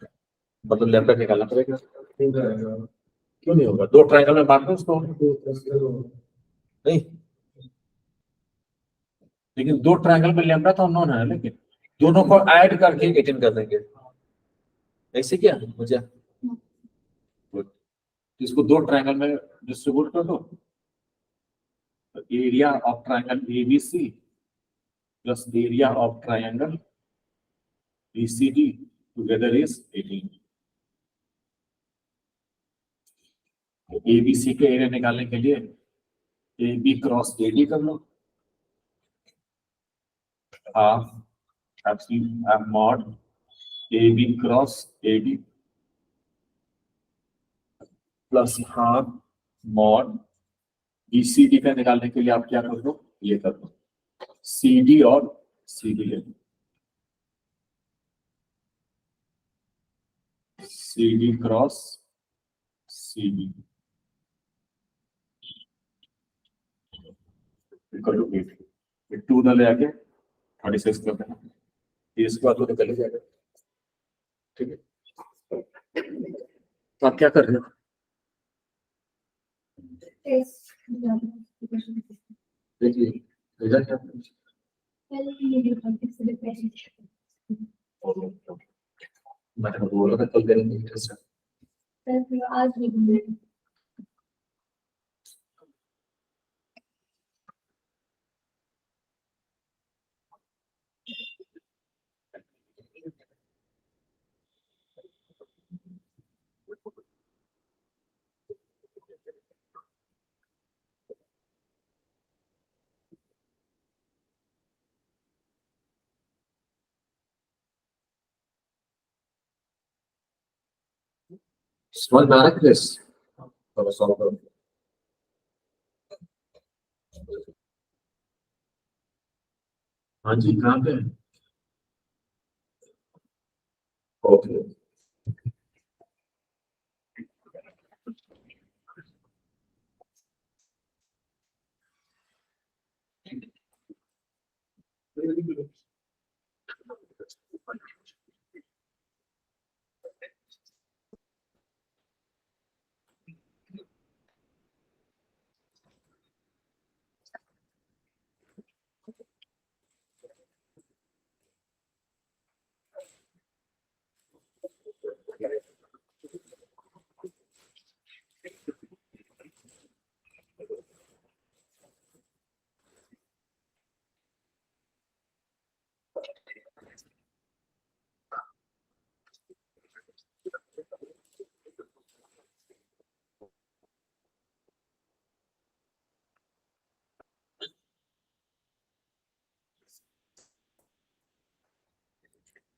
मतलब lambda निकालना पड़ेगा। क्यों नहीं होगा? 2 ट्रायंगल में बांट दो उसको। नहीं, लेकिन 2 ट्रायंगल में लैम्डा तो अननोन है, लेकिन दोनों को ऐड करके 18 कर देंगे। ऐसे क्या मुझे इसको 2 ट्रायंगल में डिस्ट्रीब्यूट कर दो, area of triangle ABC plus area of triangle BCD together is 18। ABC के एरिया निकालने के लिए AB क्रॉस AD कर लो, half mod AB cross AD plus half mod BCD का निकालने के लिए आप क्या कर दो, ये कर दो CD और CD ले लो, CD cross CD equal to 8। 2 ना ले आके 36 कर देना, इसके बाद तो निकल ही जाएगा, ठीक है। तो आप क्या कर रहे हो? देखिए रिजल्ट क्या है? मैंने बोला था कल करेंगे टेस्ट। आज भी समझ में आ रहा है क्रिस? चलो सॉल्व करो। हाँ जी, कहाँ पे? ओके,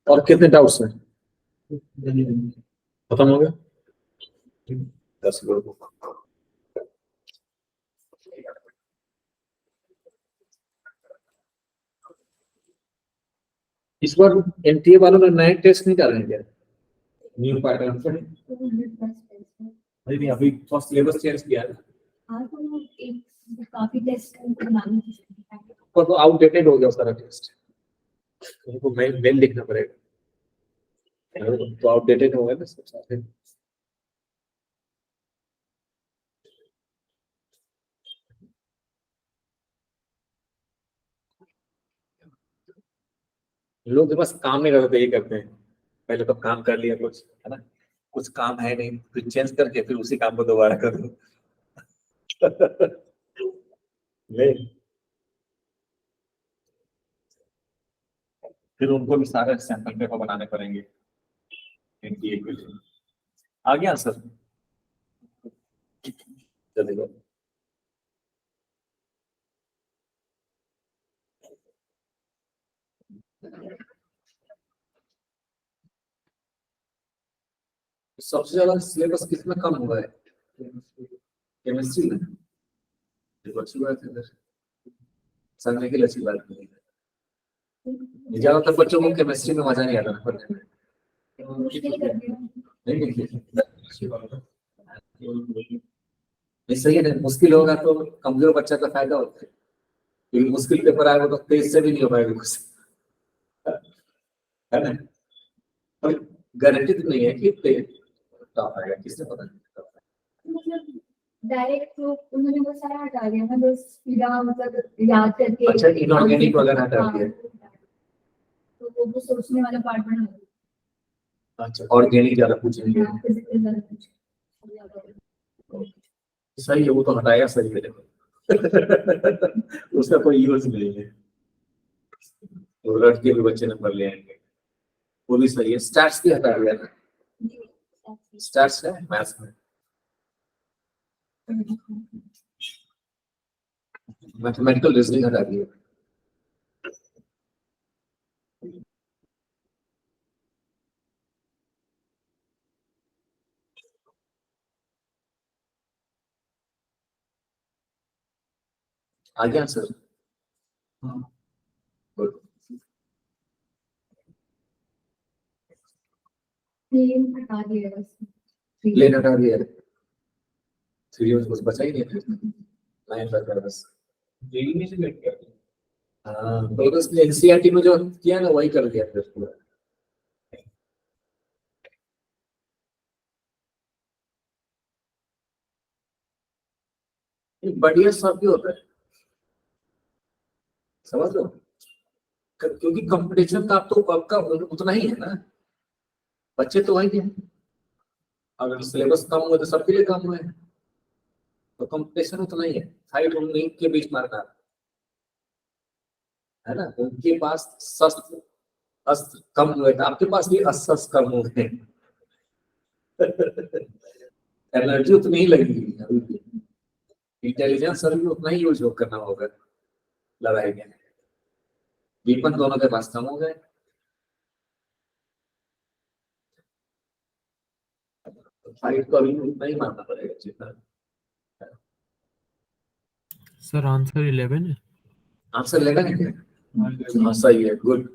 और कितने डाउट्स हैं? खत्म हो गया? 10 लोग। इस बार एनटीए वालों ने नए टेस्ट नहीं डाले हैं क्या? न्यू पैटर्न पे? 200 प्लस टेस्ट है। नहीं, अभी फर्स्ट सिलेबस चेंज किया है। हाँ तो एक काफी टेस्ट बनाने पर वो आउटडेटेड हो गया सारा टेस्ट, उनको मेल लिखना पड़ेगा, तो आउटडेटेड हो गया ना सब सारे। लोग के पास काम नहीं करते, यही करते हैं, पहले तो काम कर लिया कुछ, है ना, कुछ काम है नहीं, फिर चेंज करके फिर उसी काम को दोबारा करो। नहीं, फिर उनको भी सारे सैंपल पेपर बनाने पड़ेंगे एनटीए के लिए। आ गया सर? चलेगा। सबसे ज्यादा सिलेबस किसमें कम हुआ है? केमिस्ट्री में। ये अच्छी बात है, समझने के लिए अच्छी बात नहीं है। ज्यादातर बच्चों को केमिस्ट्री में मजा नहीं आता ना पढ़ने में। मुश्किल कर दिया। नहीं, नहीं सही है ना, मुश्किल होगा तो कमजोर बच्चा का फायदा होता है, क्योंकि मुश्किल पेपर आएगा तो तेज से भी नहीं हो पाएगा कुछ, है ना। पर गारंटी तो नहीं है कि टॉप आएगा, किसने पता नहीं। मतलब डायरेक्ट तो उन्होंने वो सारा हटा दिया ना, बस सीधा मतलब याद करके। अच्छा, इनऑर्गेनिक वगैरह हटा दिया। तो वो सोचने वाला पार्ट बना दिया। अच्छा, ऑर्गेनिक ज्यादा पूछेंगे। हाँ, physical ज्यादा कुछ। सही है, वो तो हटाया सही है, उसका कोई यूज नहीं है, तो रट के भी बच्चे नंबर ले आएंगे, वो भी सही है। स्टैट्स भी हटा दिया ना, स्टैट्स है मैथ्स में, मैथमेटिकल रीजनिंग हटा दिया। आ गया सर? गुड। प्लेन हटा दिया बस। प्लेन हटा दिया, थ्री में कुछ बचा ही नहीं, फिर 9 बचा बस। जेई में से बैठ गया। हाँ, तो बस एनसीईआरटी में जो किया ना वही कर दिया फिर पूरा। ये बढ़िया सब भी होता है, समझ लो, क्योंकि कंपटीशन का तो आपका उतना ही है ना, बच्चे तो वही हैं, अगर सिलेबस कम हुआ तो सबके लिए कम हुआ है, तो कंपटीशन उतना ही है, हाइट उन्हीं के बीच मारना है ना। उनके पास शस्त्र अस्त्र कम हुए थे, आपके पास भी अस्त्र कम हुए, एनर्जी उतनी ही लगेगी, इंटेलिजेंस सर भी उतना ही यूज करना होगा लड़ाई में, वीपन दोनों के पास कम हो गए। फाइट तो अभी उतना ही मारना पड़ेगा जितना। सर आंसर 11 है। आंसर लेगा नहीं क्या? हाँ सही है, गुड।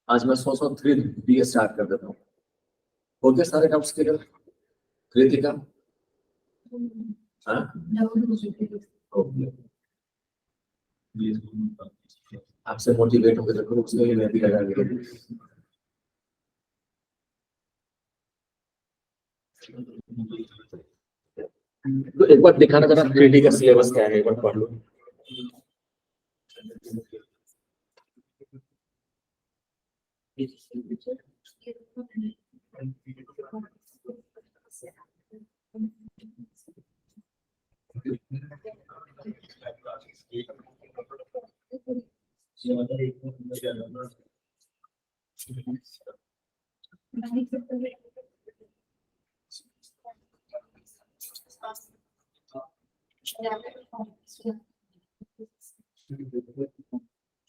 आज मैं 3 बी स्टार्ट कर देता हूँ। हो गया सारे डाउट्स क्लियर? कृतिका? हाँ, डाउट हो चुके थे। ओके। आपसे मोटिवेट होकर तो ग्रुप्स में मैं भी लगा दिया। तो एक बार दिखाना जरा 3D का सिलेबस क्या है, एक बार पढ़ लो।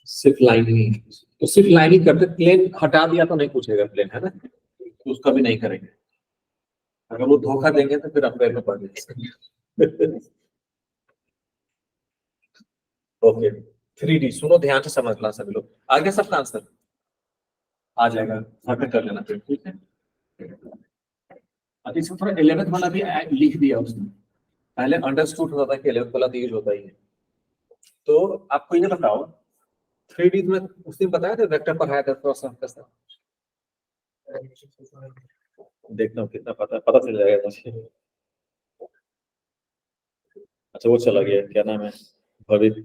सिर्फ लाइन ही, तो सिर्फ लाइन ही करते, प्लेन हटा दिया तो नहीं पूछेगा प्लेन, है ना, तो उसका भी नहीं करेंगे। अगर वो धोखा देंगे तो फिर अफेयर में पड़ जाएंगे। ओके, 3D सुनो ध्यान से समझना सभी लोग, आगे सबका आंसर आ जाएगा, घर पे कर लेना फिर, ठीक है। अब इसमें थोड़ा 11th वाला भी लिख दिया उसने, पहले अंडरस्टूड होता था कि 11th वाला तो यूज होता ही है। तो आपको ये बताओ 3D में उसने बताया था, वेक्टर पढ़ाया था थोड़ा सा कैसा, देखना कितना पता चल जाएगा मुझे। अच्छा वो चला गया, क्या नाम है, भवित,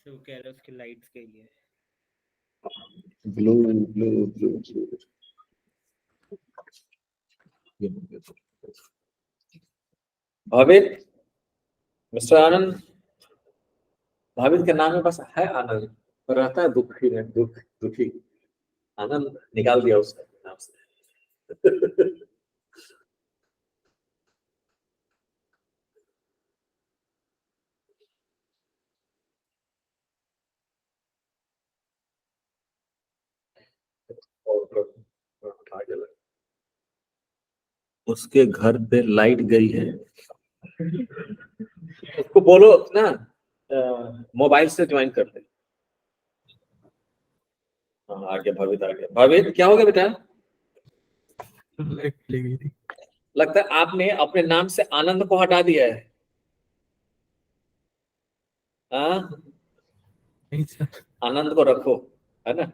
तो कह रहे उसकी लाइट्स के लिए blue blue blue blue, Bhavit, mister Anand, Bhavit के नाम में बस है आनंद, पर रहता है दुखी है, दुखी, आनंद निकाल दिया उसका नाम से। उसके घर पे लाइट गई है, उसको बोलो ना मोबाइल से ज्वाइन कर ले। हाँ आ गया भावित, आ गया भावित, क्या हो गया बेटा, लाइट चली गई थी। लगता है आपने अपने नाम से आनंद को हटा दिया है। हाँ नहीं सर, आनंद को रखो, है ना।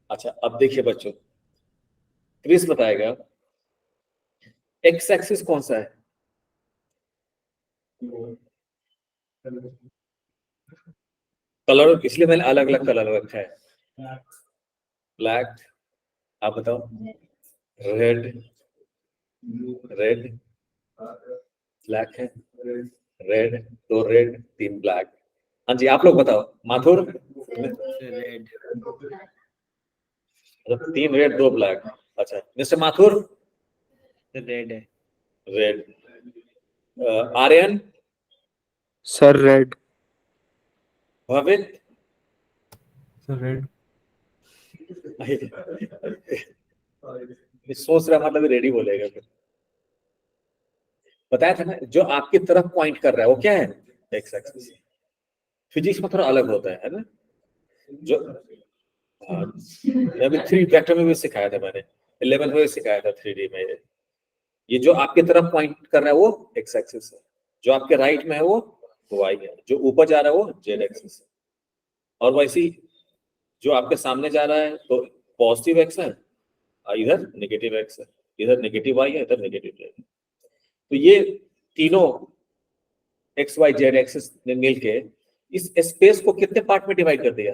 अच्छा अब देखिए बच्चों, क्रिस बताएगा एक्स एक्सिस कौन सा है, कलर, इसलिए मैंने अलग अलग कलर रखा है, ब्लैक, आप बताओ, रेड, रेड, ब्लैक है, रेड, 2 रेड 3 ब्लैक। हाँ जी आप लोग बताओ, माथुर, रेड, 3 रेड 2 ब्लैक। अच्छा मिस्टर माथुर, रेड है red, Aryan, sir red. Bhavit, sir red. सोच रहा मतलब रेडी बोलेगा फिर, बताया था ना जो आपकी तरफ पॉइंट कर रहा है वो क्या है, एक्स एक्सिस। फिजिक्स में थोड़ा अलग होता है ना, जो अभी 3 वेक्टर में भी सिखाया था मैंने, 11 में भी सिखाया था 3D में। ये जो आपकी तरफ पॉइंट कर रहा है वो एक्स एक्सिस है, जो आपके राइट में है वो वाई है, जो ऊपर जा रहा है वो जेड एक्सिस है, और वैसे जो आपके सामने जा रहा है तो पॉजिटिव एक्स है, इधर नेगेटिव एक्स है, इधर नेगेटिव वाई है, इधर नेगेटिव जेड है। तो ये तीनों एक्स वाई जेड एक्सिस ने मिलके इस स्पेस को कितने पार्ट में डिवाइड कर दिया,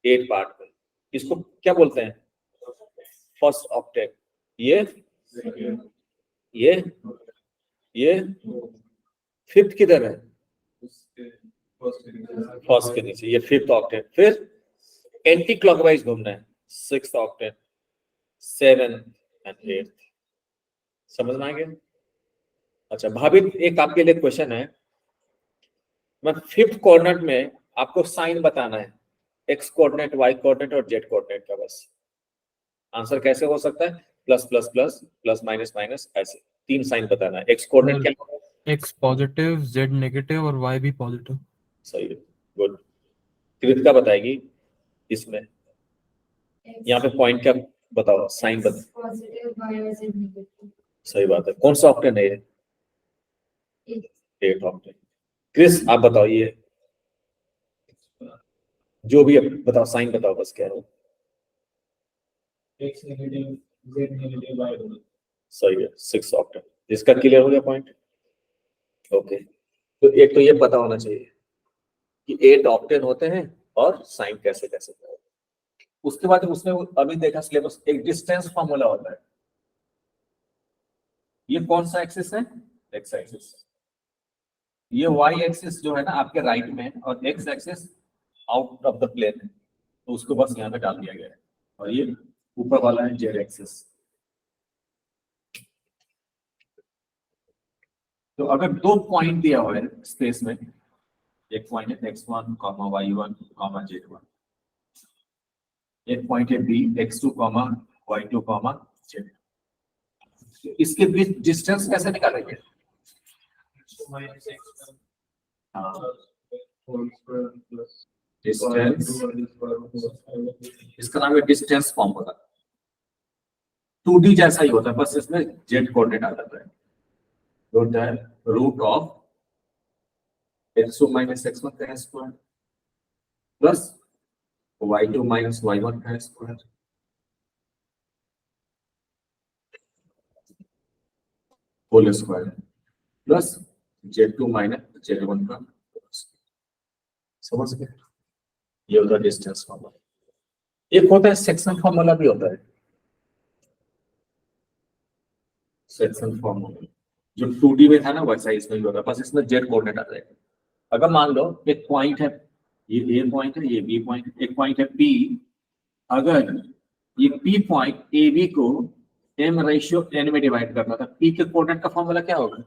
8 पार्ट में। इसको क्या बोलते हैं, फर्स्ट ऑक्टेट। ये ये फिफ्थ किधर है, फर्स्ट के नीचे, ये 5th ऑक्टेट। फिर एंटी क्लॉकवाइज घूमना है, 6th octet, 7th and 8th। समझ में आ गया। अच्छा भाभी एक आपके लिए क्वेश्चन है, मैं 5th कोऑर्डिनेट में आपको साइन बताना है, एक्स कोऑर्डिनेट, वाई कोऑर्डिनेट और जेड कोऑर्डिनेट का। बस आंसर कैसे हो सकता है, plus plus plus plus minus minus, ऐसे 3 साइन बताना है। एक्स कोऑर्डिनेट क्या होगा, एक्स पॉजिटिव, जेड नेगेटिव और वाई भी पॉजिटिव। सही है, गुड। कृतिका बताएगी इसमें, यहाँ पे पॉइंट क्या बताओ, साइन बताओ। पॉजिटिव वाई और जेड नेगेटिव। सही बात है, कौन सा ऑक्टेन है ये, 8 ऑक्टेन। क्रिस आप बताओ, ये जो भी बताओ, साइन बताओ बस, कह रहा हूँ। X negative, Z negative, Y negative. सही है, 6 ऑक्टेन। इसका क्लियर हो गया पॉइंट। ओके, तो एक तो ये पता होना चाहिए कि 8 ऑक्टेन होते हैं और साइन कैसे कैसे। उसके बाद उसने अभी देखा सिलेबस, एक डिस्टेंस फॉर्मूला होता है। ये कौन सा एक्सिस है, एक्स एक्सिस। ये वाई एक्सिस जो है ना आपके राइट में है, और X axis out of the plane है, तो उसको बस यहाँ पे डाल दिया गया है। और ये ऊपर वाला है जेड एक्सिस। तो अगर दो पॉइंट दिया हुआ है स्पेस में, एक पॉइंट है x1, y1, z1, एक पॉइंट है b, x2, y2, z। इसके बीच डिस्टेंस कैसे निकालेंगे? डिस्टेंस, इसका नाम है डिस्टेंस फॉर्मूला। 2D जैसा ही होता है, बस इसमें z कोऑर्डिनेट आ जाता है। होता है root of x2 minus x1 का square plus y2 minus y1 का square whole square plus z2 minus z1 का। समझ गए? ये होता है डिस्टेंस फॉर्मूला। एक होता है सेक्शन फॉर्मूला भी होता है। सेक्शन फॉर्मूला जो 2D में था ना वैसा इसमें भी होगा, बस इसमें z कोऑर्डिनेट आ जाएगा। अगर मान लो एक पॉइंट है, ये A पॉइंट है, ये B पॉइंट है, एक पॉइंट है P। अगर ये P पॉइंट AB को m/n में डिवाइड करना था, P के कोऑर्डिनेट का फॉर्मूला क्या होगा?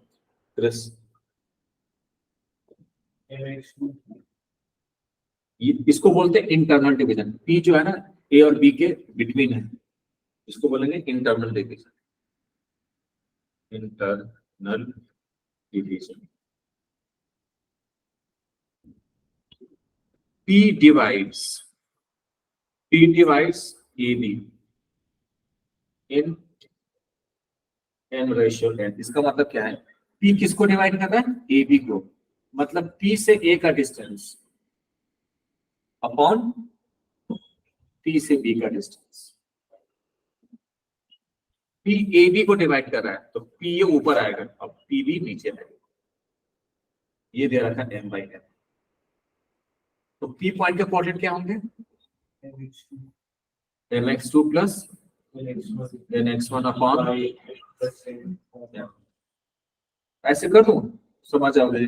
इसको बोलते हैं इंटरनल डिवीजन। P जो है ना A और B के बिटवीन है, इसको बोलेंगे internal division. Internal division. P divides AB in m/n। इसका मतलब क्या है? P किसको डिवाइड कर रहा है? AB को। मतलब P से A का डिस्टेंस अपॉन P से B का डिस्टेंस। P AB को डिवाइड कर रहा है तो P ये ऊपर आएगा, अब PB नीचे आएगा। ये दे रखा है m/n। तो P पॉइंट के कोऑर्डिनेट क्या होंगे? mx2 plus nx1 upon. ऐसे कर दूं, समझ आओगे?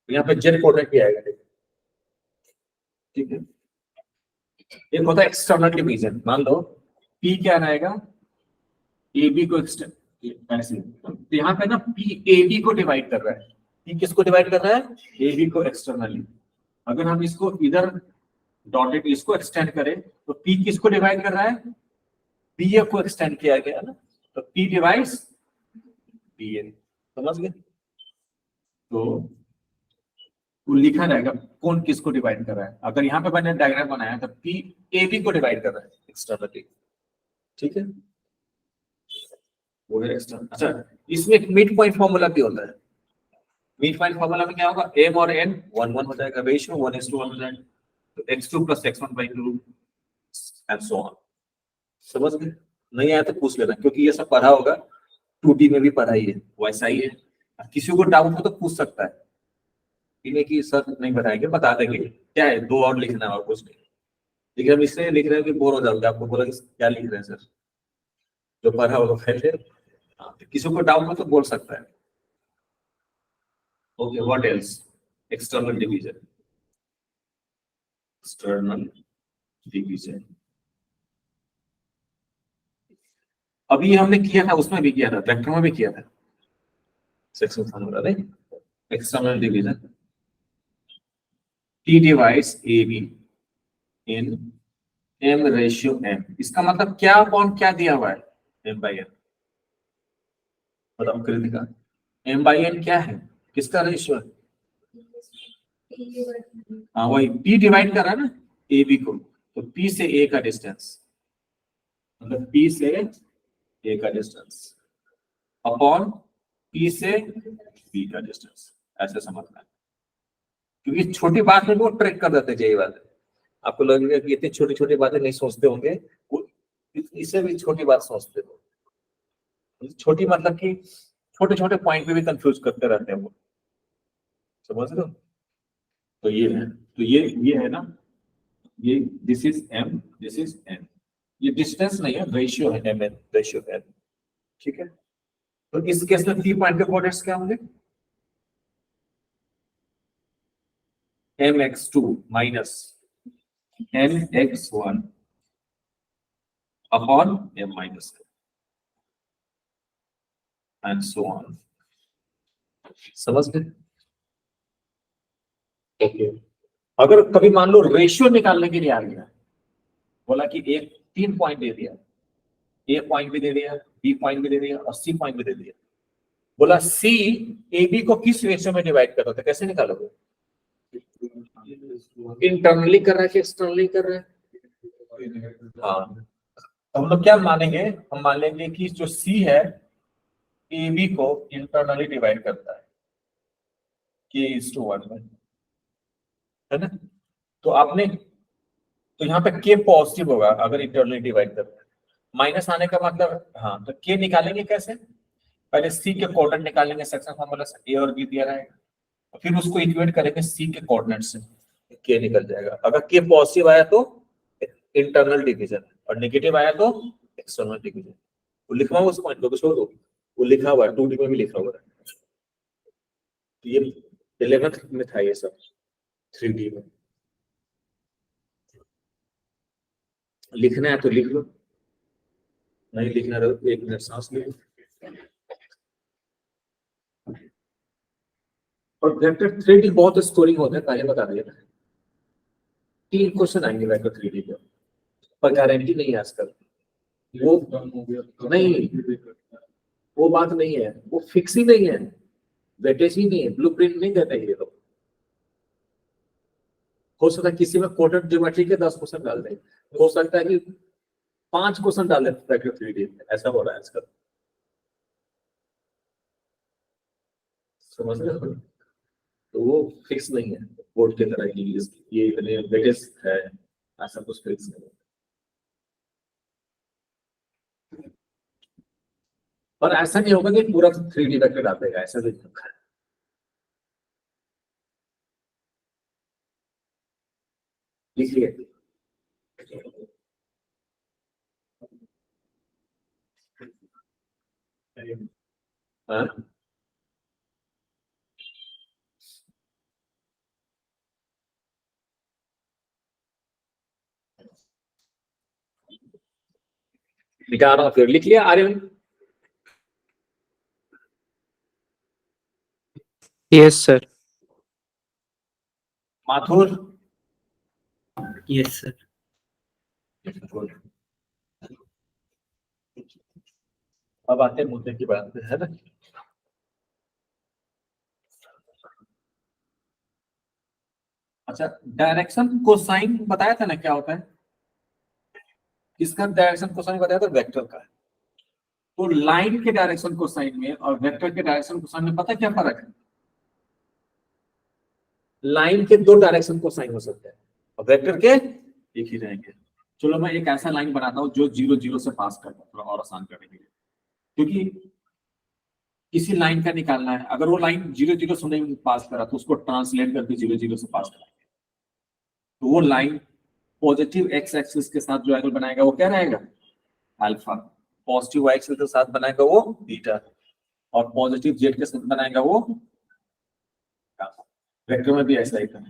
यहाँ पे z कोऑर्डिनेट भी आएगा, ठीक है। एक होता है एक्सटर्नल डिवीजन। मान लो P क्या रहेगा? AB को ऐसे, तो यहाँ पे ना P AB को डिवाइड कर रहा है। P किसको डिवाइड कर रहा है? AB को एक्सटर्नली। अगर हम इसको इधर डॉटेड इसको एक्सटेंड करें तो P किसको डिवाइड कर रहा है? BA को एक्सटेंड किया गया ना, तो P डिवाइड्स BA। समझ गए? तो लिखा रहेगा कौन किसको डिवाइड कर रहा है। अगर यहाँ पे मैंने डायग्राम बनाया तो P AB को डिवाइड कर रहा है एक्सटर्नली, ठीक है। वो है एक्सटर्नल। अच्छा, इसमें एक मिड पॉइंट फॉर्मूला भी होता है। मिड पॉइंट फॉर्मूला में क्या होगा? m और n 1 हो जाएगा, रेशियो 1:1 हो जाएगा। तो x2 + x1/2 and so on. समझ गए? नहीं आया तो पूछ लेना, क्योंकि ये सब पढ़ा होगा, 2D में भी पढ़ा ही है, वैसा ही है। किसी को डाउट हो तो पूछ सकता है, इन्हें कि सर नहीं बताएंगे, बता देंगे। क्या है, 2 और लिखना है और कुछ नहीं। लेकिन हम इसलिए लिख रहे हैं कि बोर हो जाओगे, आपको बोला कि क्या लिख रहे हैं सर, जो पढ़ा होगा पहले। किसी को डाउट हो तो बोल सकता है। Okay, what else? External division. External division अभी हमने किया था, उसमें भी किया था, वेक्टर में भी किया था। सेक्शन फॉर्मूला नहीं, external division T divides AB इन m/n। इसका मतलब क्या अपॉन क्या दिया हुआ है? m/n। बताओ कृतिका, m/n क्या है? किसका रेशियो है? हाँ वही, P डिवाइड कर रहा है ना AB को, तो P से A का डिस्टेंस, मतलब P से A का डिस्टेंस अपॉन P से B का डिस्टेंस। ऐसे समझना है, क्योंकि छोटी बात में वो ट्रैक कर देते हैं। यही बात है, आपको लगेगा कि इतनी छोटी छोटी बातें नहीं सोचते होंगे, वो इससे भी छोटी बात सोचते हो। छोटी मतलब कि छोटे छोटे पॉइंट पे भी कंफ्यूज करते रहते हैं वो। समझ रहे हो? तो ये है, तो ये है ना, ये this is m, this is n। ये डिस्टेंस नहीं है, रेशियो है, mn रेशियो n, ठीक है। तो इस केस में 3 पॉइंट के कोऑर्डिनेट्स क्या होंगे? mx2 minus nx1 upon m minus and so on. समझ गए? ओके, अगर कभी मान लो रेशियो निकालने के लिए आ गया, बोला कि एक 3 पॉइंट दे दिया, ए पॉइंट भी दे दिया, बी पॉइंट भी दे दिया और सी पॉइंट भी दे दिया, बोला सी ए बी को किस रेशियो में डिवाइड कर रहा था, कैसे निकालोगे? इंटरनली कर रहा है कि एक्सटर्नली कर रहा है? हाँ, तो हम लोग क्या मानेंगे, हम मान लेंगे कि जो सी है ए बी को इंटरनली डिवाइड करता है k:1 में, है ना? तो आपने, तो यहाँ पे k पॉजिटिव होगा अगर इंटरनली डिवाइड करता है, माइनस आने का मतलब, हाँ, तो k निकालेंगे कैसे? पहले c के कोऑर्डिनेट निकालेंगे, सेक्शन फॉर्मूला से a और b दिया रहेगा, फिर उसको इक्वेट करेंगे c के कोऑर्डिनेट से, k निकल जाएगा। अगर k पॉजिटिव आया तो इंटरनल डिवीजन और नेगेटिव आया तो एक्सटर्नल डिवीजन। वो लिखवा उस पॉइंट को छोड़ दो, वो लिखा हुआ है 2D में भी लिखा हुआ है, ये 11th में था ये सब, 3D में लिखना है तो लिख लो, नहीं लिखना तो 1 मिनट सांस ले लो। और वेक्टर 3D बहुत स्कोरिंग होता है, पहले बता दिया, 3 क्वेश्चन आएंगे वेक्टर 3D पे, पर गारंटी नहीं है आजकल, वो नहीं, वो बात नहीं है, वो फिक्स ही नहीं है, वेटेज ही नहीं है, ब्लूप्रिंट नहीं देते ये लोग। हो सकता है किसी में कोटेड ज्योमेट्री के 10 क्वेश्चन डाल दें, हो सकता है कि 5 क्वेश्चन डाल दें वेक्टर 3D, ऐसा हो रहा है आजकल, समझ रहे हो? तो वो फिक्स नहीं है बोर्ड के तरह की ये इतने वेटेज है, ऐसा कुछ फिक्स नहीं है। और ऐसा नहीं होगा कि पूरा 3D वेक्टर आ जाएगा, ऐसा नहीं होगा। लिखिए, हाँ, निकाल रहा हूं, फिर लिख लिया Aryan? Yes, sir. Mathur? Yes sir. अब आते हैं मुद्दे की बात पे, है ना? अच्छा, डायरेक्शन कोसाइन बताया था ना क्या होता है? किसका डायरेक्शन कोसाइन बताया था? वेक्टर का। तो लाइन के डायरेक्शन कोसाइन में और वेक्टर के डायरेक्शन कोसाइन में पता क्या फर्क है? लाइन के 2 डायरेक्शन कोसाइन हो सकते हैं और वेक्टर के एक ही रहेंगे। चलो मैं एक ऐसा लाइन बनाता हूं जो 0 0 से पास करता है, थोड़ा और आसान करने के लिए, क्योंकि किसी लाइन का निकालना है, अगर वो लाइन 0 0 से नहीं पास करा तो उसको ट्रांसलेट करके 0 0 से पास कराएंगे, तो वो लाइन पॉजिटिव एक्स एक्सिस के साथ जो एंगल बनाएगा वो क्या रहेगा? अल्फा। पॉजिटिव वाई एक्सिस के साथ बनाएगा वो बीटा, और पॉजिटिव जेड के साथ बनाएगा वो गामा। वेक्टर में भी ऐसा ही है,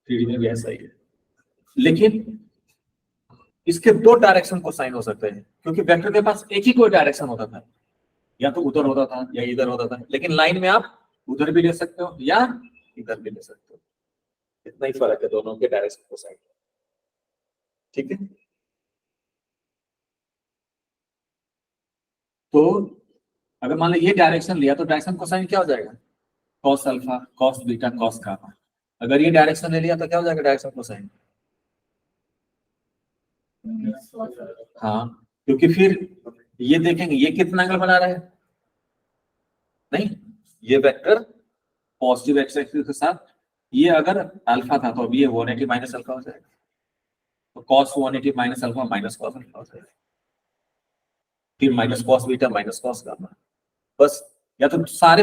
3D में भी ऐसा ही है, लेकिन इसके 2 डायरेक्शन को साइन हो सकते हैं, क्योंकि वेक्टर के पास एक ही कोई डायरेक्शन होता था, या तो उधर होता था या इधर होता था, लेकिन लाइन में आप उधर भी ले सकते हो या इधर भी ले सकते हो, इतना ही फर्क है दोनों के डायरेक्शन को साइन। ठीक है, तो अगर मान लो ये डायरेक्शन लिया तो डायरेक्शन कोसाइन क्या हो जाएगा? Cos alpha, cos beta, cos gamma. अगर ये डायरेक्शन ले लिया तो क्या हो जाएगा डायरेक्शन कोसाइन? हाँ, क्योंकि फिर ये देखेंगे ये कितना एंगल बना रहा है, नहीं, ये वेक्टर पॉजिटिव एक्स एक्सिस के साथ, ये अगर अल्फा था तो अब ये 180 माइनस अल्फा हो जाएगा, तो cos 180 minus alpha minus cos alpha हो जाएगा, फिर minus cos beta minus cos gamma. बस, या तो सारे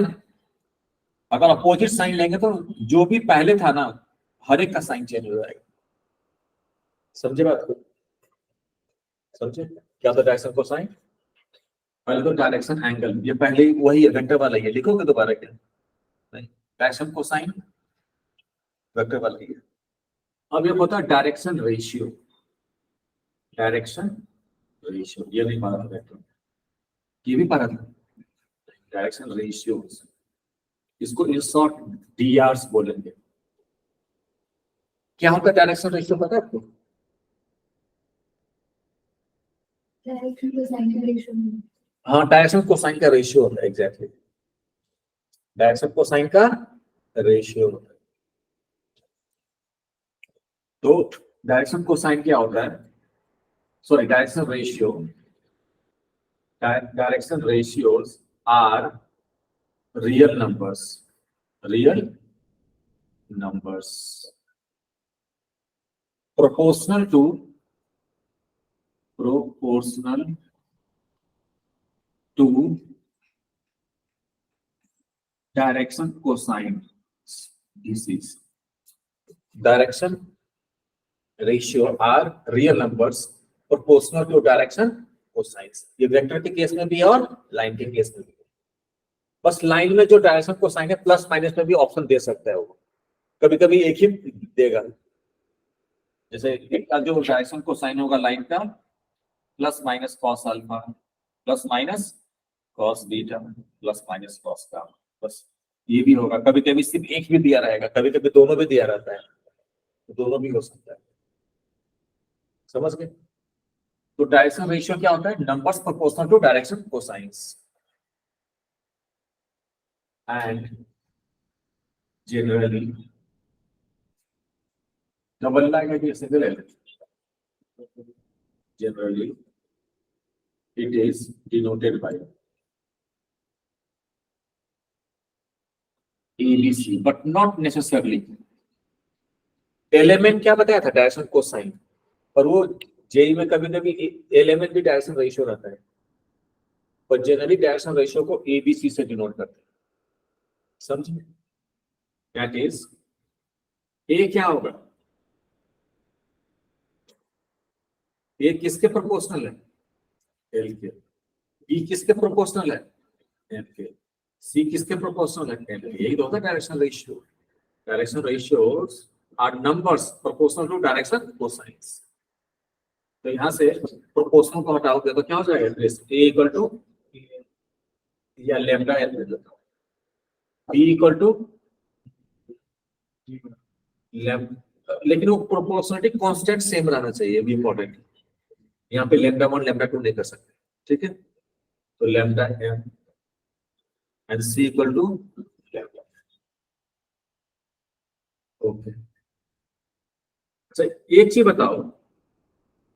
अगर अपोजिट साइन लेंगे तो जो भी पहले था ना, हर एक का साइन चेंज हो जाएगा। समझे बात को? समझे क्या था डायरेक्शन कोसाइन? पहले तो डायरेक्शन एंगल, ये पहले ही वही है, वेक्टर वाला ही है, लिखोगे दोबारा क्या? नहीं, डायरेक्शन कोसाइन वेक्टर वाला ही है। अब ये होता है डायरेक्शन रेशियो, डायरेक्शन रेशियो, ये नहीं पढ़ा था वेक्टर, ये भी पढ़ा था, डायरेक्शन रेशियो। इसको इन शॉर्ट डीआरस बोलेंगे। क्या होता है डायरेक्शन रेशियो पता है आपको? डायरेक्शन कोसाइन का रेशियो में हाँ, डायरेक्शन कोसाइन का रेशियो होता है, एग्जैक्टली। डायरेक्शन कोसाइन का रेशियो होता है। तो डायरेक्शन कोसाइन क्या होता है? Sorry, direction ratio, direction ratios are real numbers, real numbers proportional to direction cosine. This is direction ratio are real numbers proportional to direction cosines. ये vector के case में भी और लाइन के केस में भी। बस लाइन में जो डायरेक्शन कोसाइन है प्लस माइनस में भी ऑप्शन दे सकता है वो, कभी कभी एक ही देगा। जैसे जो डायरेक्शन कोसाइन होगा लाइन का plus minus cos alpha plus minus cos beta plus minus cos का, बस ये भी होगा। कभी कभी सिर्फ एक भी दिया रहेगा, कभी कभी दोनों भी दिया रहता है, तो दोनों भी हो सकता है। समझ गए? तो डायरेक्शन रेशियो क्या होता है? Numbers proportional to direction cosines and generally double line है, सिंगल है। Generally it is denoted by ABC, but not necessarily. Element क्या बताया था? Direction cosine. और वो जेई में कभी कभी एलिमेंट भी डायरेक्शन रेशियो रहता है, पर जनरली डायरेक्शन रेशियो को एबीसी से डिनोट करते हैं। समझे? दैट इज ए क्या होगा? ए किसके प्रोपोर्शनल है? एल के। बी किसके प्रोपोर्शनल है? एल के। सी किसके प्रोपोर्शनल है? एल के। यही तो होता है direction ratio. Direction ratios are numbers proportional to direction cosines. तो यहां से प्रोपोर्शनल को हटाओगे तो क्या हो जाएगा? ए इक्वल टू या लैम्डा एल ले लेता हूं, बी इक्वल टू लैम्डा, लेकिन वो प्रोपोर्शनलिटी कांस्टेंट सेम रहना चाहिए, भी इंपॉर्टेंट। यहाँ पे लैम्डा 1 लैम्डा 2 नहीं कर सकते, ठीक है? तो lambda M and C equal to lambda. Okay, अच्छा एक चीज बताओ,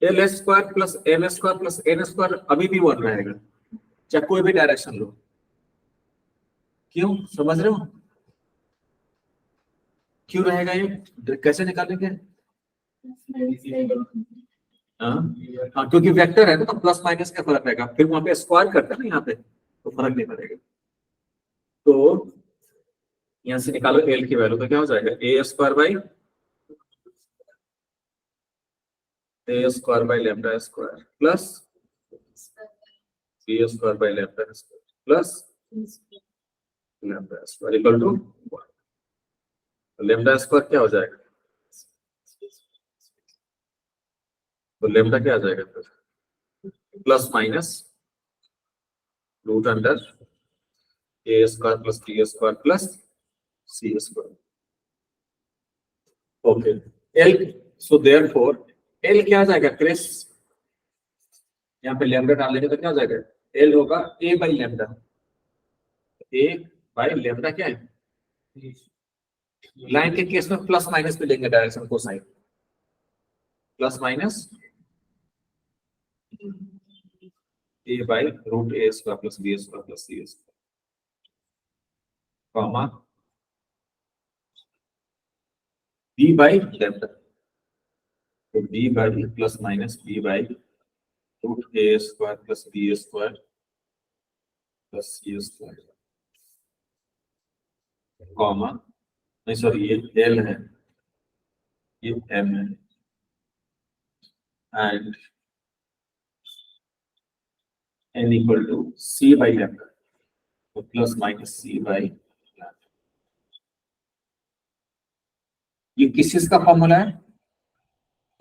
L square plus M square plus N square अभी भी 1 रहेगा, चाहे कोई भी डायरेक्शन लो। क्यों? समझ रहे हो क्यों रहेगा ये? कैसे निकालेंगे? हाँ, क्योंकि वेक्टर है ना, तो प्लस माइनस का फर्क रहेगा। फिर वहां पे स्क्वायर करते हैं ना, यहाँ पे तो फर्क नहीं पड़ेगा। तो यहाँ से निकालो एल की वैल्यू, तो क्या हो जाएगा? A square by lambda square plus B square by lambda square plus lambda square equal to 1। Lambda square क्या हो जाएगा? तो लैम्डा क्या आ जाएगा फिर? Plus minus root under A square plus B square plus C square. Okay, L, so therefore L क्या आ जाएगा? क्रिस, यहाँ पे लैम्डा डालेंगे तो क्या हो जाएगा? एल होगा A by lambda. A by lambda क्या है? लाइन के केस में प्लस माइनस पे लेंगे direction cosine, plus minus A by root A square plus B square plus C square comma B by lambda. तो B by plus minus B by root A square plus B square plus C square comma, नहीं sorry ये L है, ये M है, and N equal to C by lambda, तो plus minus C by lambda. ये किस चीज का फॉर्मूला है?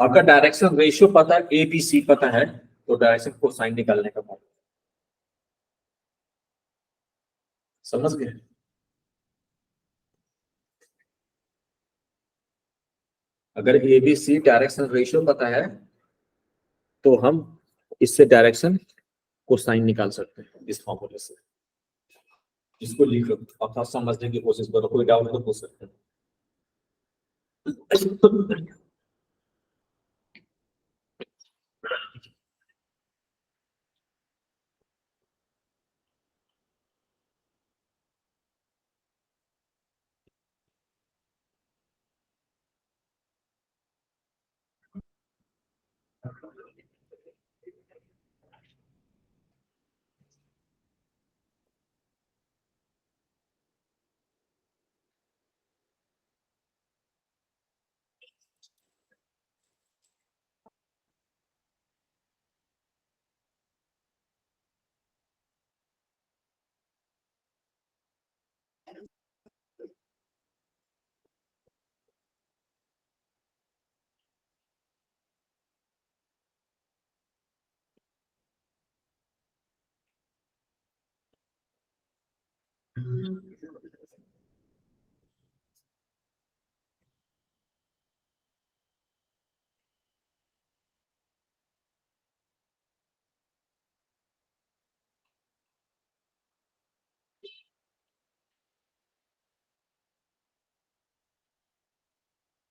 अगर डायरेक्शन रेशियो पता है, ए बी सी पता है, तो डायरेक्शन कोसाइन निकालने का फॉर्मूला। समझ गए? अगर A B C direction ratio पता है तो हम इससे डायरेक्शन को साइन निकाल सकते हैं इस फॉर्मूले से। इसको लिख लो और थोड़ा समझने की कोशिश करो, कोई डाउट तो पूछ सकते हैं।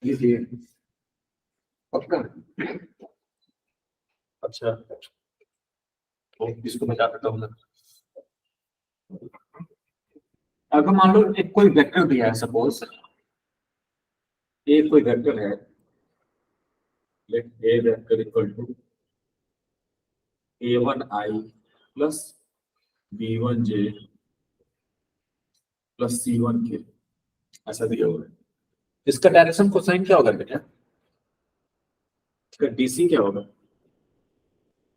लीजिए पक्का। अच्छा तो इसको बता देता हूँ मैं। अगर मान लो एक कोई वेक्टर दिया है, सपोज एक कोई वेक्टर है, let A vector equal to a1i plus b1j plus c1k, ऐसा दिया हुआ है। इसका डायरेक्शन कोसाइन क्या होगा बेटा? इसका डीसी क्या होगा?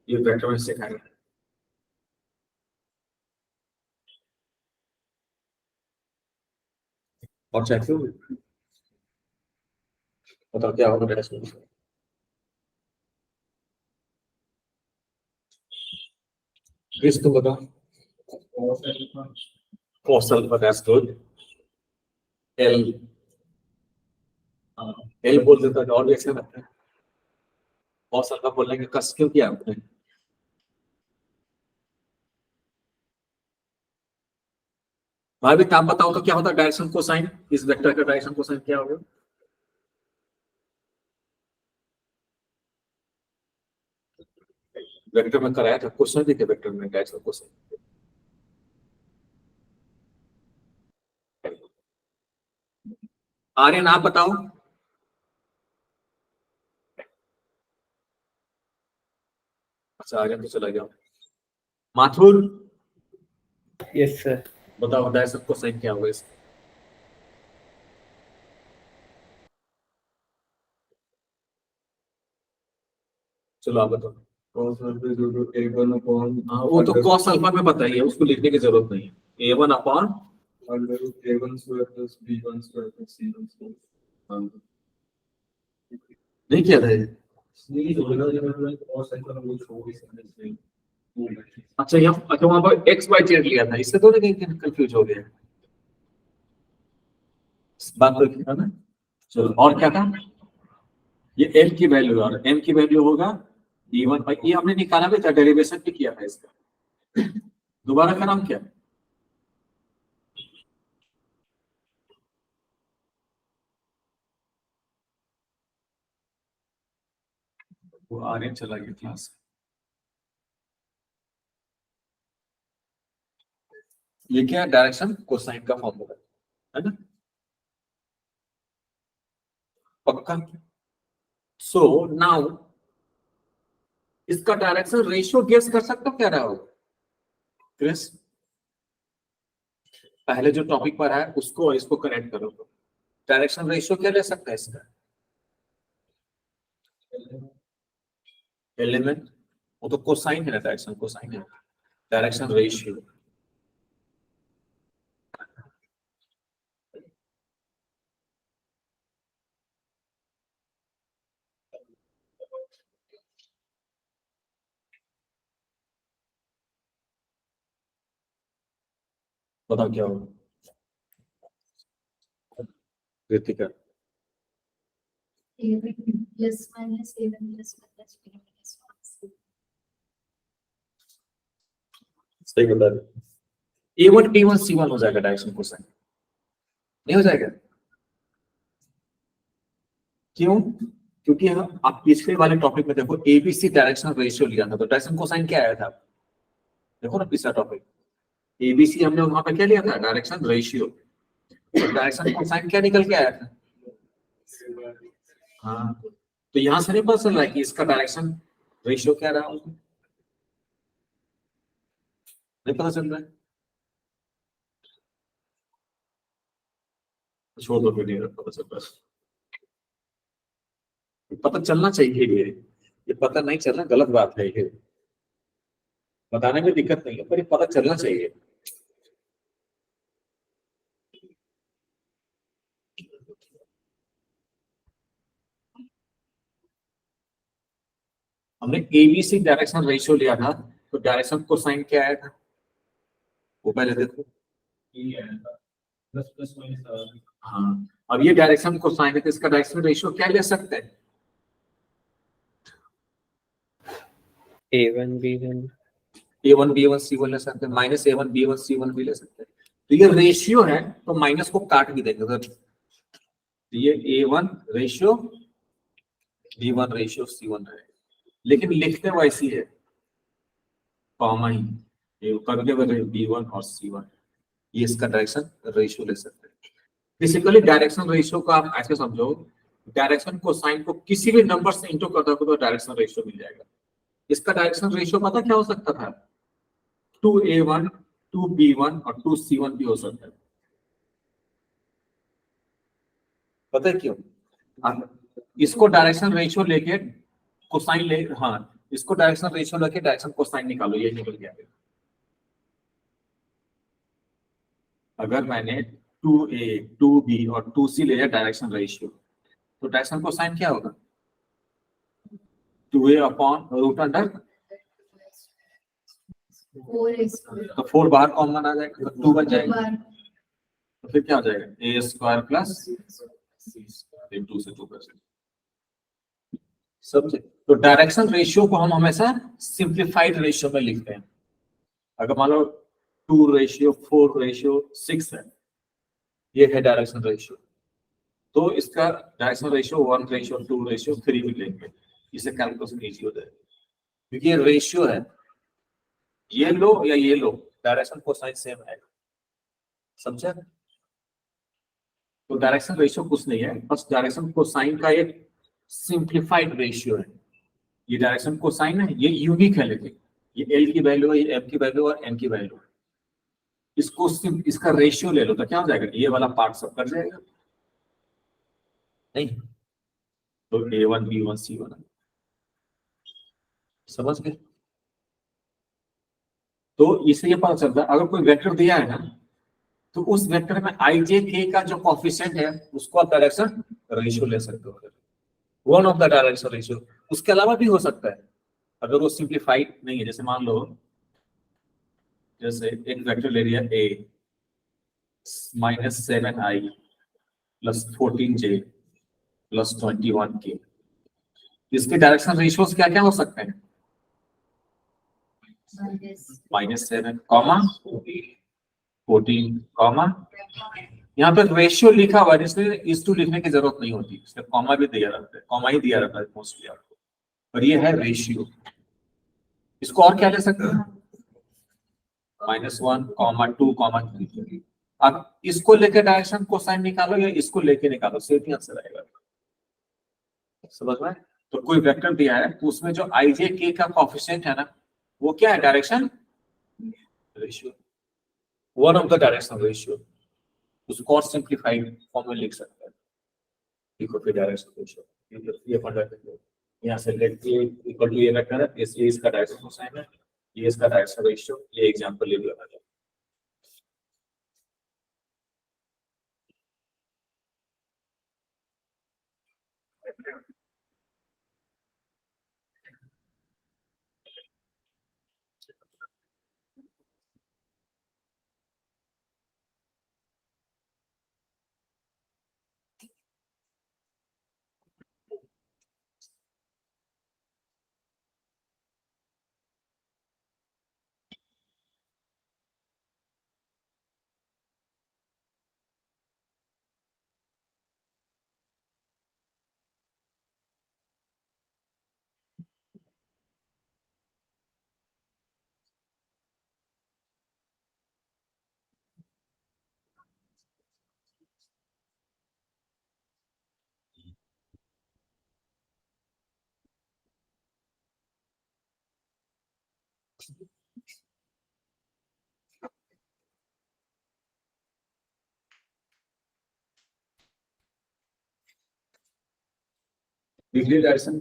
ये वेक्टर में सिखाया है। और चाहे क्यों बताओ क्या होगा डायरेक्शन? क्रिस तुम बताओ। cos alpha, that's good। L L बोल देता तो और भी अच्छा लगता है। cos alpha बोलने का कस क्यों किया आपने? भाई भी काम बताओ तो क्या होता है डायरेक्शन कोसाइन? इस वेक्टर का डायरेक्शन कोसाइन क्या होगा? वेक्टर में कराया था, क्वेश्चन भी थे वेक्टर में डायरेक्शन कोसाइन। आर्यन आप बताओ। अच्छा आर्यन तो चला गया। Mathur yes sir. बताओ डायरेक्शन कोसाइन क्या होगा इसका? चलो आप बताओ। हाँ, वो तो cos अल्फा में बताइए, उसको लिखने की जरूरत नहीं है। a1 अपॉन नहीं किया था ये? अच्छा यहाँ अच्छा वहां पर एक्स वाई जेड लिया था, इससे तो नहीं कहीं कंफ्यूज हो गया। इस बात तो ठीक है ना। चलो और क्या था? ये एल की वैल्यू और एम की वैल्यू होगा d1 बाई, ये हमने निकाला भी था, डेरिवेशन भी किया था इसका। दोबारा का नाम क्या? वो आर्यन चला गया क्लास। ये क्या है? डायरेक्शन कोसाइन का फॉर्मूला है ना? पक्का। सो नाउ इसका डायरेक्शन रेशियो गेस कर सकते हो क्या रहा होगा क्रिस? पहले जो टॉपिक पर है उसको और इसको कनेक्ट करो। डायरेक्शन रेशियो क्या ले सकता है इसका? एलिमेंट, वो तो कोसाइन है ना, डायरेक्शन कोसाइन है। डायरेक्शन रेशियो बताओ क्या होगा Kritika? A1 plus minus A1 plus minus B minus 1. सही बता रहे। A1 B1 C1 हो जाएगा डायरेक्शन कोसाइन, नहीं हो जाएगा? क्यों? क्योंकि आप पिछले वाले टॉपिक में देखो एबीसी डायरेक्शन रेशियो लिया था, तो डायरेक्शन कोसाइन क्या आया था? देखो ना पिछला टॉपिक, एबीसी हमने वहां पे क्या लिया था? Direction ratio. तो डायरेक्शन कोसाइन क्या निकल के आया था? हाँ, तो यहां से नहीं पता चल रहा है कि इसका डायरेक्शन रेशियो क्या रहा होगा? नहीं पता चल रहा है, छोड़ दो, फिर नहीं पता चल रहा है। पता चलना चाहिए, ये पता नहीं चलना गलत बात है, ये बताने में दिक्कत नहीं है, पर ये पता चलना चाहिए। हमने एबीसी डायरेक्शन रेशियो लिया था, तो डायरेक्शन कोसाइन क्या आया था वो पहले देखो। ये है प्लस प्लस माइनस हाँ, अब ये डायरेक्शन कोसाइन है, तो इसका डायरेक्शन रेशियो क्या ले सकते हैं? A1 B1 A1 B1 C1 ले सकते हैं, माइनस A1 B1 C1 भी ले सकते हैं। तो ये रेशियो है, तो माइनस को काट भी देंगे सर। तो ये A1 ratio B1 ratio C1 है, लेकिन लिखते वैसी है, कॉमा ही, ये करके हुए B1 और C1, ये इसका डायरेक्शन रेशियो ले सकते हैं। बेसिकली डायरेक्शन रेशियो को आप ऐसे समझो, डायरेक्शन कोसाइन को किसी भी नंबर से इंटू कर दो तो डायरेक्शन रेशियो मिल जाएगा। इसका डायरेक्शन रेशियो पता क्या हो सकता था? 2A1 2B1 और 2C1 भी हो सकता है। पता है क्यों? इसको डायरेक्शन रेशियो लेके कोसाइन ले, हाँ, इसको डायरेक्शन रेशियो लेके डायरेक्शन कोसाइन निकालो, ये निकल गया। अगर मैंने 2A 2B और 2C ले लिया डायरेक्शन रेशियो, तो डायरेक्शन कोसाइन क्या होगा? 2A अपॉन रूट अंडर, 4 तो 4 बाहर कॉमन आ जाएगा, तो 2 बच जाएगा, तो फिर क्या हो जाएगा? A स्क्वायर प्लस C, 2 से 2 कर सकते। समझे? तो डायरेक्शन रेशियो को हम हमेशा सिंप्लीफाइड रेशियो में लिखते हैं। अगर मान लो 2:4:6 है, ये है डायरेक्शन रेशियो, तो इसका डायरेक्शन रेशियो 1:2:3 भी लेंगे, इससे कैलकुलेशन इजी हो जाएगा, क्योंकि ये रेशियो है, ये लो या ये लो, डायरेक्शन कोसाइन सेम है। समझा? तो डायरेक्शन रेशियो कुछ नहीं है, बस डायरेक्शन कोसाइन का एक सिंप्लीफाइड रेशियो है। ये डायरेक्शन कोसाइन है, ये यूनिक है, लेकिन ये एल की वैल्यू है, ये एम की वैल्यू और एन की वैल्यू है। इसको इसका रेशियो ले लो तो क्या हो जाएगा? ये वाला पार्ट सब कर जाएगा, नहीं? तो A1 B1 C1, समझ गए? तो इससे ये पता चलता है अगर कोई वेक्टर दिया है ना, तो उस वेक्टर में i j k का जो कोफिशिएंट है उसको आप डायरेक्शन रेशियो ले सकते हो, one of the direction ratio. उसके अलावा भी हो सकता है, अगर वो सिंप्लीफाइड नहीं है। जैसे मान लो, जैसे एक वेक्टर ले लिया A -7i plus 14j plus 21k, इसके डायरेक्शन रेशियोज क्या क्या हो सकते हैं? -7 कॉमा 14 कॉमा, यहाँ पे रेशियो लिखा हुआ है, इसलिए इस टू लिखने की जरूरत नहीं होती, सिर्फ कॉमा भी दिया रहता है, कॉमा ही दिया रहता है मोस्टली आपको, और ये है रेशियो। इसको और क्या ले सकते हैं? -1 कॉमा 2 कॉमा 3। अब इसको लेके डायरेक्शन कोसाइन निकालो या इसको लेके निकालो, सेम ही आंसर आएगा। समझ में? तो कोई वेक्टर दिया है, तो उसमें जो i j k का कोएफिशिएंट है ना, वो क्या है? Direction ratio, one of the direction ratio. उसको और सिंप्लीफाइड फॉर्म में लिख सकते हैं। देखो फिर डायरेक्शन रेशियो, ये फंडा है, यहाँ से लेट ए इक्वल टू ये वेक्टर है, इसलिए इसका डायरेक्शन कोसाइन है, ये इसका डायरेक्शन रेशियो, ये एग्जांपल ले लिया मैंने। डिग्री डायरेक्शन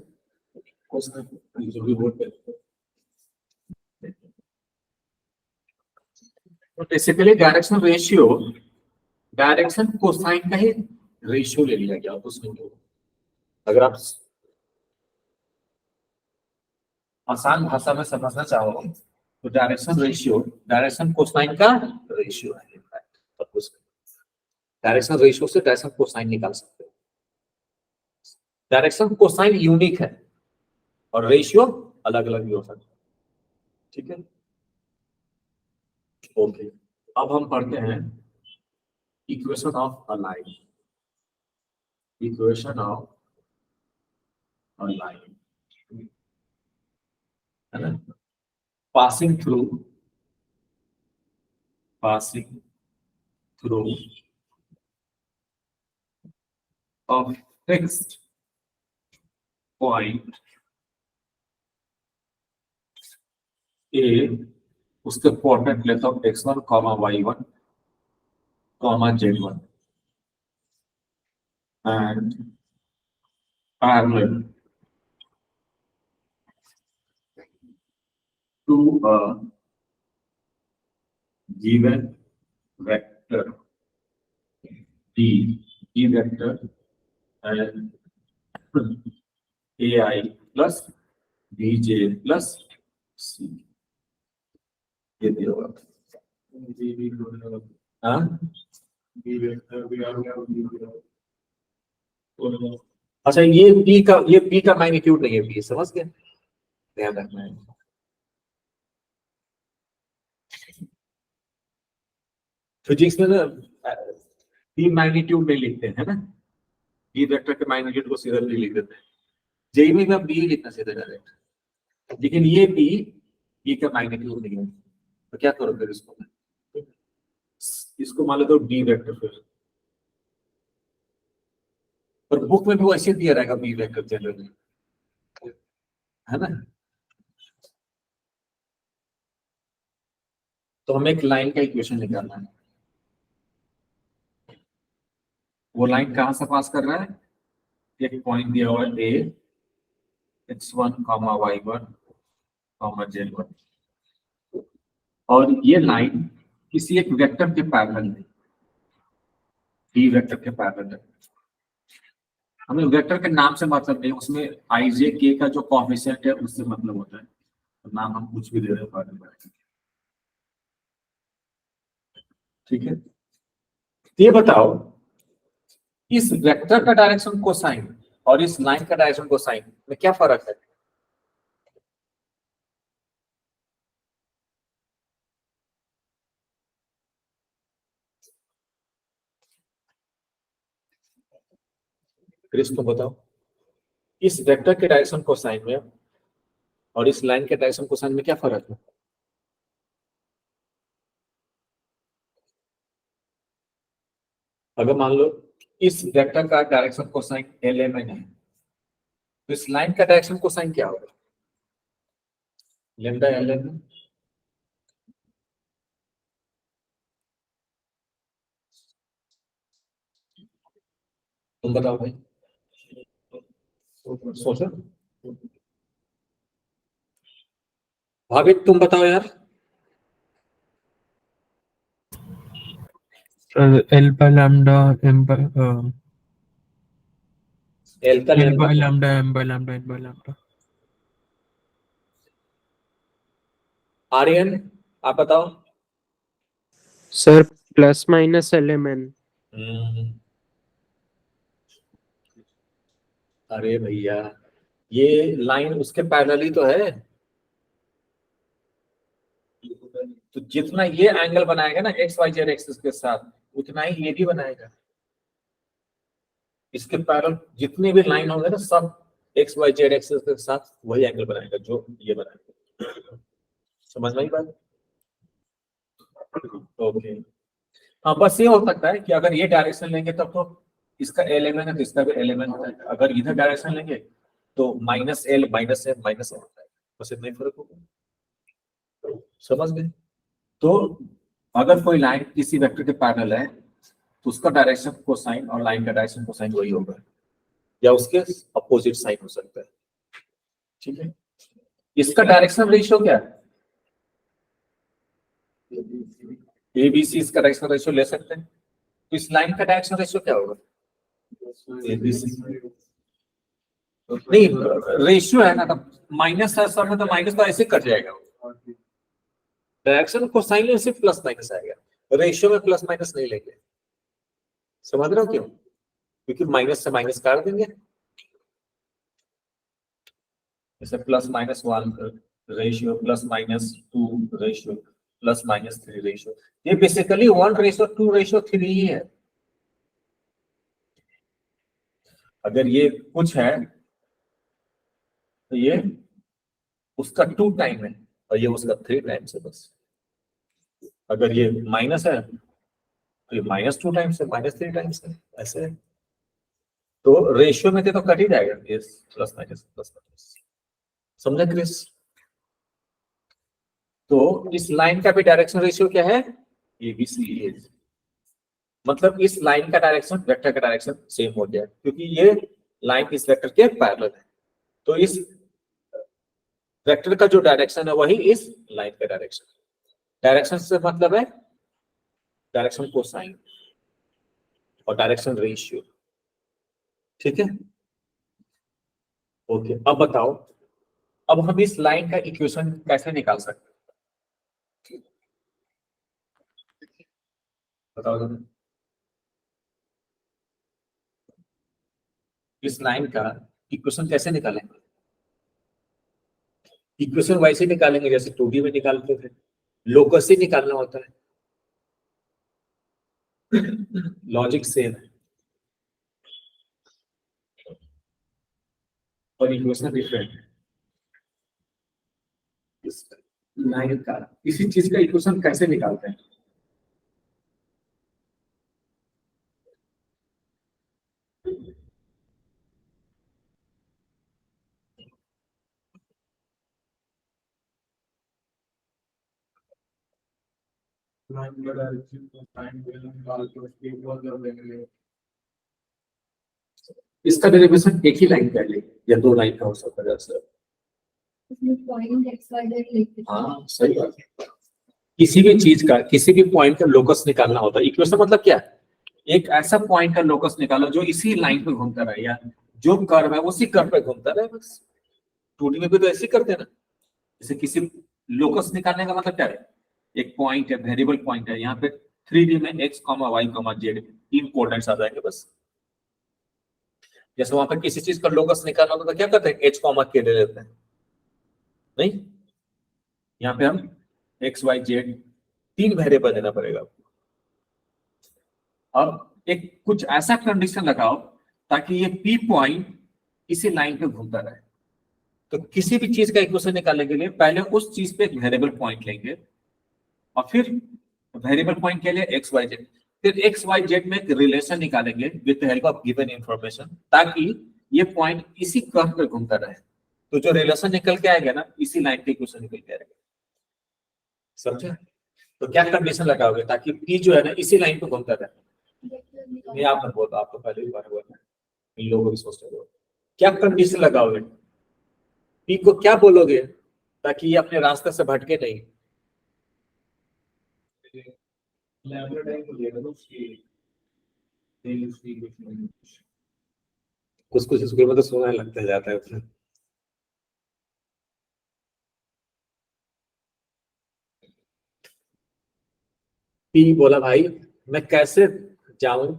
जो भी बोर्ड पे तो बेसिकली डायरेक्शन कोसाइन का ही रेशियो ले लिया गया उसमें। अगर आप आसान भाषा में समझना चाहो तो डायरेक्शन कोसाइन का रेशियो है। डायरेक्शन रेशियो से डायरेक्शन कोसाइन निकाल सकते हो। डायरेक्शन कोसाइन यूनिक है और रेशियो अलग अलग भी हो सकता है। ठीक है, ओके। अब हम पढ़ते हैं equation of a line. Equation of a line है ना, passing through a fixed point A, उसके कोऑर्डिनेट लेता हूं x1, y1, z1 and parallel to a given vector D, E vector and AI plus BJ plus C। ये दिया हुआ हाँ, अच्छा ये B का मैग्नीट्यूड नहीं है, B समझ गए, ध्यान रखना है। फिजिक्स में ना बी मैग्नीट्यूड नहीं लिखते हैं ना, बी वेक्टर के मैग्नीट्यूड को सीधा बी लिख देते हैं। जेई में भी आप बी लिखना सीधा डायरेक्ट, लेकिन ये बी का मैग्नीट्यूड नहीं है तो क्या करो फिर इसको मान लो तो बी वेक्टर फिर, पर बुक में भी वो ऐसे दिया रहेगा बी वेक्टर जनरली, है ना। तो हमें एक लाइन का इक्वेशन निकालना है। वो लाइन कहां से पास कर रहा है, एक पॉइंट दिया हुआ है ए, x1, y1, z1 और ये लाइन किसी एक वेक्टर के पैरेलल है, डी वेक्टर के पैरेलल है। हमें वेक्टर के नाम से मतलब नहीं, उसमें आई जे के का जो कोएफिशिएंट है उससे मतलब होता है, तो नाम हम कुछ भी दे रहे हैं। ठीक है, ये बताओ इस वेक्टर का डायरेक्शन कोसाइन और इस लाइन का डायरेक्शन कोसाइन में क्या फर्क है। क्रिस तो बताओ इस वेक्टर के डायरेक्शन कोसाइन में और इस लाइन के डायरेक्शन कोसाइन में क्या फर्क है। अगर मान लो इस वेक्टर का डायरेक्शन कोसाइन lmn है तो इस लाइन का डायरेक्शन कोसाइन क्या होगा, लैम्डा ln। तुम बताओ भाई, सोचो भाविक, तुम बताओ यार। L by lambda m by L का L by lambda m by lambda n by lambda। Aryan आप बताओ। Sir plus minus LMN। अरे भैया ये लाइन उसके पैरेलल ही तो है, तो जितना ये एंगल बनाएगा ना एक्स वाई जेड एक्सिस के साथ उतना ही ये भी बनाएगा। इसके पैरेलल जितने भी लाइन होंगे ना सब एक्स वाई जेड एक्सिस के साथ वही एंगल बनाएगा जो ये बनाएगा। समझ में आई बात। ओके हाँ, बस ये हो सकता है कि अगर ये डायरेक्शन लेंगे तब तो इसका एलिमेंट है तो इसका भी एलिमेंट होता है, अगर इधर डायरेक्शन लेंगे तो -L -M -N होता है, बस इतना ही फर्क होगा। समझ गए? तो अगर कोई लाइन किसी वेक्टर के पैरेलल है तो उसका डायरेक्शन कोसाइन और लाइन का डायरेक्शन कोसाइन वही होगा, या उसके अपोजिट साइन हो सकता है। ठीक है, इसका डायरेक्शन रेशियो क्या है? ABC इसका डायरेक्शन रेशियो ले सकते हैं, तो इस लाइन का डायरेक्शन रेशियो क्या होगा? ABC नहीं, रेशियो है ना, तो माइनस है सब में, तो माइनस तो ऐसे कट जाएगा। डायरेक्शन कोसाइन में सिर्फ प्लस माइनस आएगा, रेशियो में प्लस माइनस नहीं लेंगे। समझ रहे हो क्यों? क्योंकि माइनस से माइनस काट देंगे, जैसे plus minus 1 ratio, plus minus 2 ratio, plus minus 3 ratio. ये बेसिकली 1:2:3 ही है। अगर ये कुछ है तो ये उसका 2 टाइम है और ये उसका 3 टाइम्स है बस। अगर ये माइनस है तो ये -2 टाइम्स है, -3 टाइम्स है, ऐसे है। तो रेशियो में तो कट ही जाएगा ये प्लस माइनस। समझे क्रिस? तो इस लाइन का भी डायरेक्शन रेशियो क्या है? ABC। मतलब इस लाइन का डायरेक्शन वेक्टर का डायरेक्शन सेम हो गया, क्योंकि ये लाइन इस वेक्टर के पैरेलल है। तो इस वेक्टर का जो डायरेक्शन है वही इस लाइन का डायरेक्शन। डायरेक्शन से मतलब है डायरेक्शन कोसाइन और डायरेक्शन रेशियो। ठीक है, ओके। अब बताओ, अब हम इस लाइन का इक्वेशन कैसे निकाल सकते हैं? बताओ जरा। इस लाइन का इक्वेशन कैसे निकालेंगे? इक्वेशन वैसे निकालेंगे जैसे 2D में निकालते थे, लोकस ही निकालना होता है। लॉजिक सेम है और इक्वेशन डिफरेंट है। इस लाइन का किसी चीज का इक्वेशन कैसे निकालते हैं? लाइन का डायरेक्शन कोसाइन को निकाल के उसके इक्वल कर देंगे। इसका डेरिवेशन एक ही लाइन का है या 2 लाइन का हो सकता है सर? इसमें पॉइंट XYZ लिखते हैं। हाँ सही बात है। किसी भी चीज का, किसी भी पॉइंट का लोकस निकालना होता है। इक्वेशन मतलब क्या है? एक ऐसा पॉइंट का लोकस निकालो जो इसी लाइन पे घूमता रहे, या जो कर्व है उसी कर्व पे घूमता रहे बस। 2D में भी तो ऐसे ही करते हैं ना। जैसे किसी लोकस निकालने का मतलब क्या है? एक पॉइंट है, वेरिएबल पॉइंट है, यहाँ पे 3D में x, y, z 3 कोऑर्डिनेट्स आ जाएंगे बस। जैसे वहां पर किसी चीज का लोकस निकालना होता है तो क्या करते हैं? h, k ले लेते हैं। नहीं, यहाँ पे हम x, y, z 3 वेरिएबल देना पड़ेगा। अब एक कुछ ऐसा कंडीशन लगाओ ताकि ये P पॉइंट इसी लाइन पे घूमता रहे। तो किसी भी चीज का इक्वेशन निकालने के लिए पहले उस चीज पे एक वेरिएबल पॉइंट लेंगे और फिर वेरिएबल पॉइंट के लिए x, y, z, फिर x, y, z में एक रिलेशन निकालेंगे with the help of given information, ताकि ये पॉइंट इसी कर्व पे घूमता रहे। तो जो रिलेशन निकल के आएगा ना, इसी लाइन के इक्वेशन निकल के आएगा। समझे? तो क्या कंडीशन लगाओगे ताकि P जो है ना इसी लाइन पे घूमता रहे? नहीं, आप मत बोलो, आप तो पहले ही बार हुआ है, इन लोगों को भी सोचते हो। क्या कंडीशन लगाओगे? P को क्या बोलोगे ताकि ये अपने रास्ते से भटके नहीं? लैम्डा टाइम को लेकर उसकी कुछ कुछ स्कूल में तो सोना लगता जाता है उसमें। P बोला भाई मैं कैसे जाऊं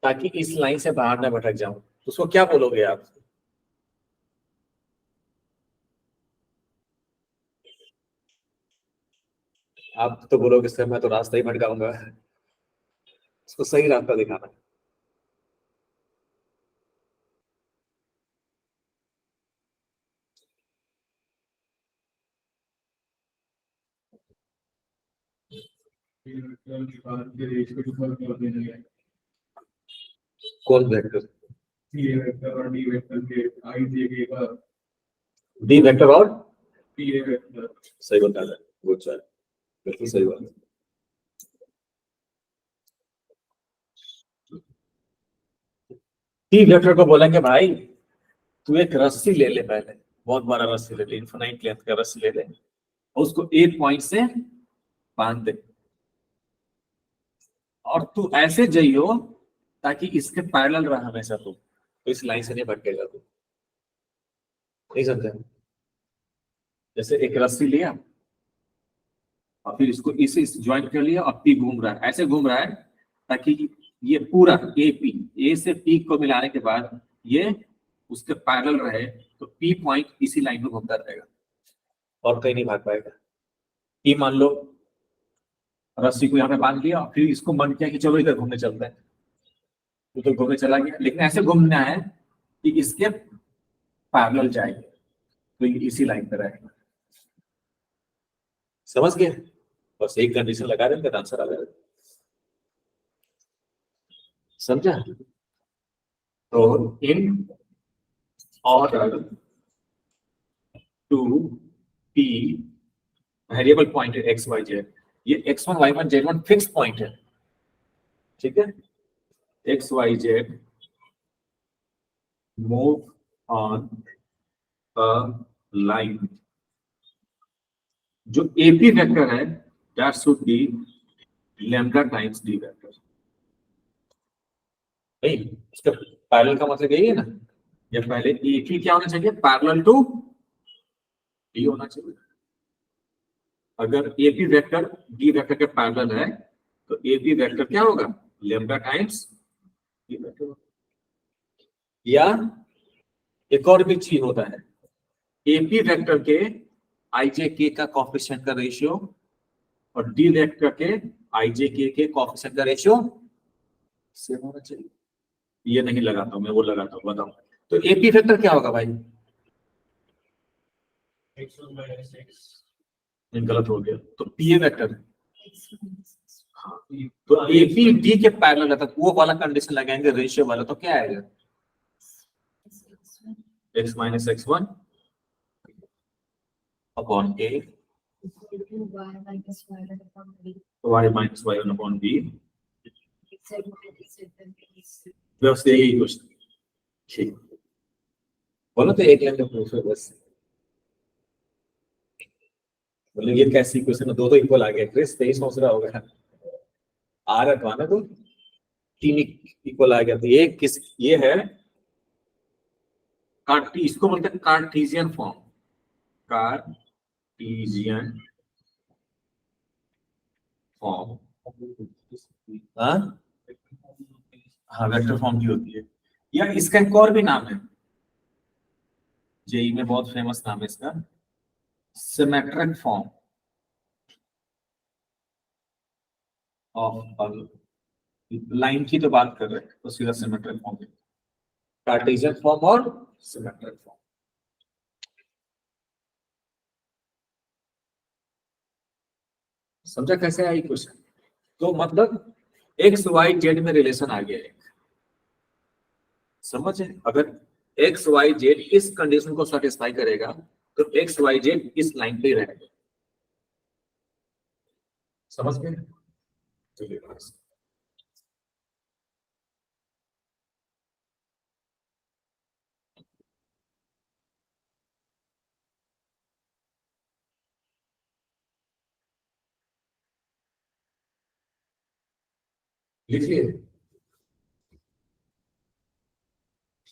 ताकि इस लाइन से बाहर ना भटक जाऊं, उसको क्या बोलोगे आप? आप तो बोलोगे सर मैं तो रास्ता ही भटकाऊंगा। उसको सही रास्ता दिखाना। कौन वेक्टर? डी वेक्टर और डी वेक्टर के आई जे के का डी वेक्टर और पी वेक्टर। सही बता रहे हैं। वो चाहे, बिल्कुल सही बात है। टी वेक्टर को बोलेंगे भाई तू एक रस्सी ले ले, पहले बहुत बड़ा रस्सी ले ले, इनफिनाइट लेंथ का रस्सी ले ले और उसको एक पॉइंट से बांध दे और तू ऐसे जाइयो ताकि इसके पैरेलल रहा हमेशा तू, तो इस लाइन से नहीं भटकेगा तू, नहीं समझे? जैसे एक रस्सी लिया और फिर इसको इसे ज्वाइंट कर लिया और पी घूम रहा है, ऐसे घूम रहा है ताकि ये पूरा ए से पी को मिलाने के बाद ये उसके पैरेलल रहे, तो पी पॉइंट इसी लाइन में घूमता रहेगा और कहीं नहीं भाग पाएगा। पी मान लो रस्सी को यहाँ पे बांध लिया, फिर इसको मन किया कि चलो इधर घूमने चलते हैं, तो घूमने चला गया, लेकिन ऐसे घूमना है कि इसके पैरेलल जाएंगे, तो ये इसी लाइन पे रहेगा। समझ गए? बस एक कंडीशन लगा देंगे तो आंसर आ जाएगा। समझा? तो in order to P variable point है एक्स वाई जेड, ये x1 y1 z1 fix point है, ठीक है? X Y Z move on a line, जो एपी वेक्टर है that should be lambda times D vector. नहीं, इसका पैरेलल का मतलब यही है ना, ये पहले एपी क्या होना चाहिए, पैरेलल टू डी होना चाहिए। अगर एपी वेक्टर डी वेक्टर के पैरेलल है तो एपी वेक्टर क्या होगा, लैम्डा टाइम्स डी वेक्टर। या एक और भी चीज होता है, एपी वेक्टर के आईजे के का कोएफिशिएंट का रेशियो और डी वेक्टर के आईजे के कोएफिशिएंट का रेशियो सेम होना चाहिए। ये नहीं लगाता हूं मैं, वो लगाता हूं, बताओ। तो एपी वेक्टर क्या होगा भाई? x1 minus x गलत हो गया, तो पीए वेक्टर, हाँ, तो एपी डी के पैरेलल है, तो वो वाला कंडीशन लगाएंगे रेशियो वाला, तो क्या आएगा, x minus x1 upon a y minus y1 upon b, बस यही क्वेश्चन। ठीक, बोलो तो एक लाइन का प्रूफ है बस। बोले ये कैसी क्वेश्चन है, दो इक्वल आ गया, क्रिस तेईस सोच रहा होगा, आ रहा था ना, तो तीन इक्वल आ गया, तो ये किस, ये है इसको बोलते हैं कार्टेशियन फॉर्म, कार्टेशियन फॉर्म, हाँ वेक्टर फॉर्म की होती है, या इसका एक और भी नाम है, जेई में बहुत फेमस नाम है इसका, सिमेट्रिक फॉर्म ऑफ लाइन की तो बात कर रहे हैं, तो सीधा सिमेट्रिक फॉर्म, कार्टेशियन फॉर्म और सिमेट्रिक फॉर्म। समझा कैसे आई क्वेश्चन? तो मतलब एक्स वाई जेड में रिलेशन आ गया है, समझ है? अगर एक्स वाई जेड इस कंडीशन को सेटिस्फाई करेगा तो एक्स वाई जेड इस लाइन पे ही रहेगा। समझ गए? चलिए लिखिए।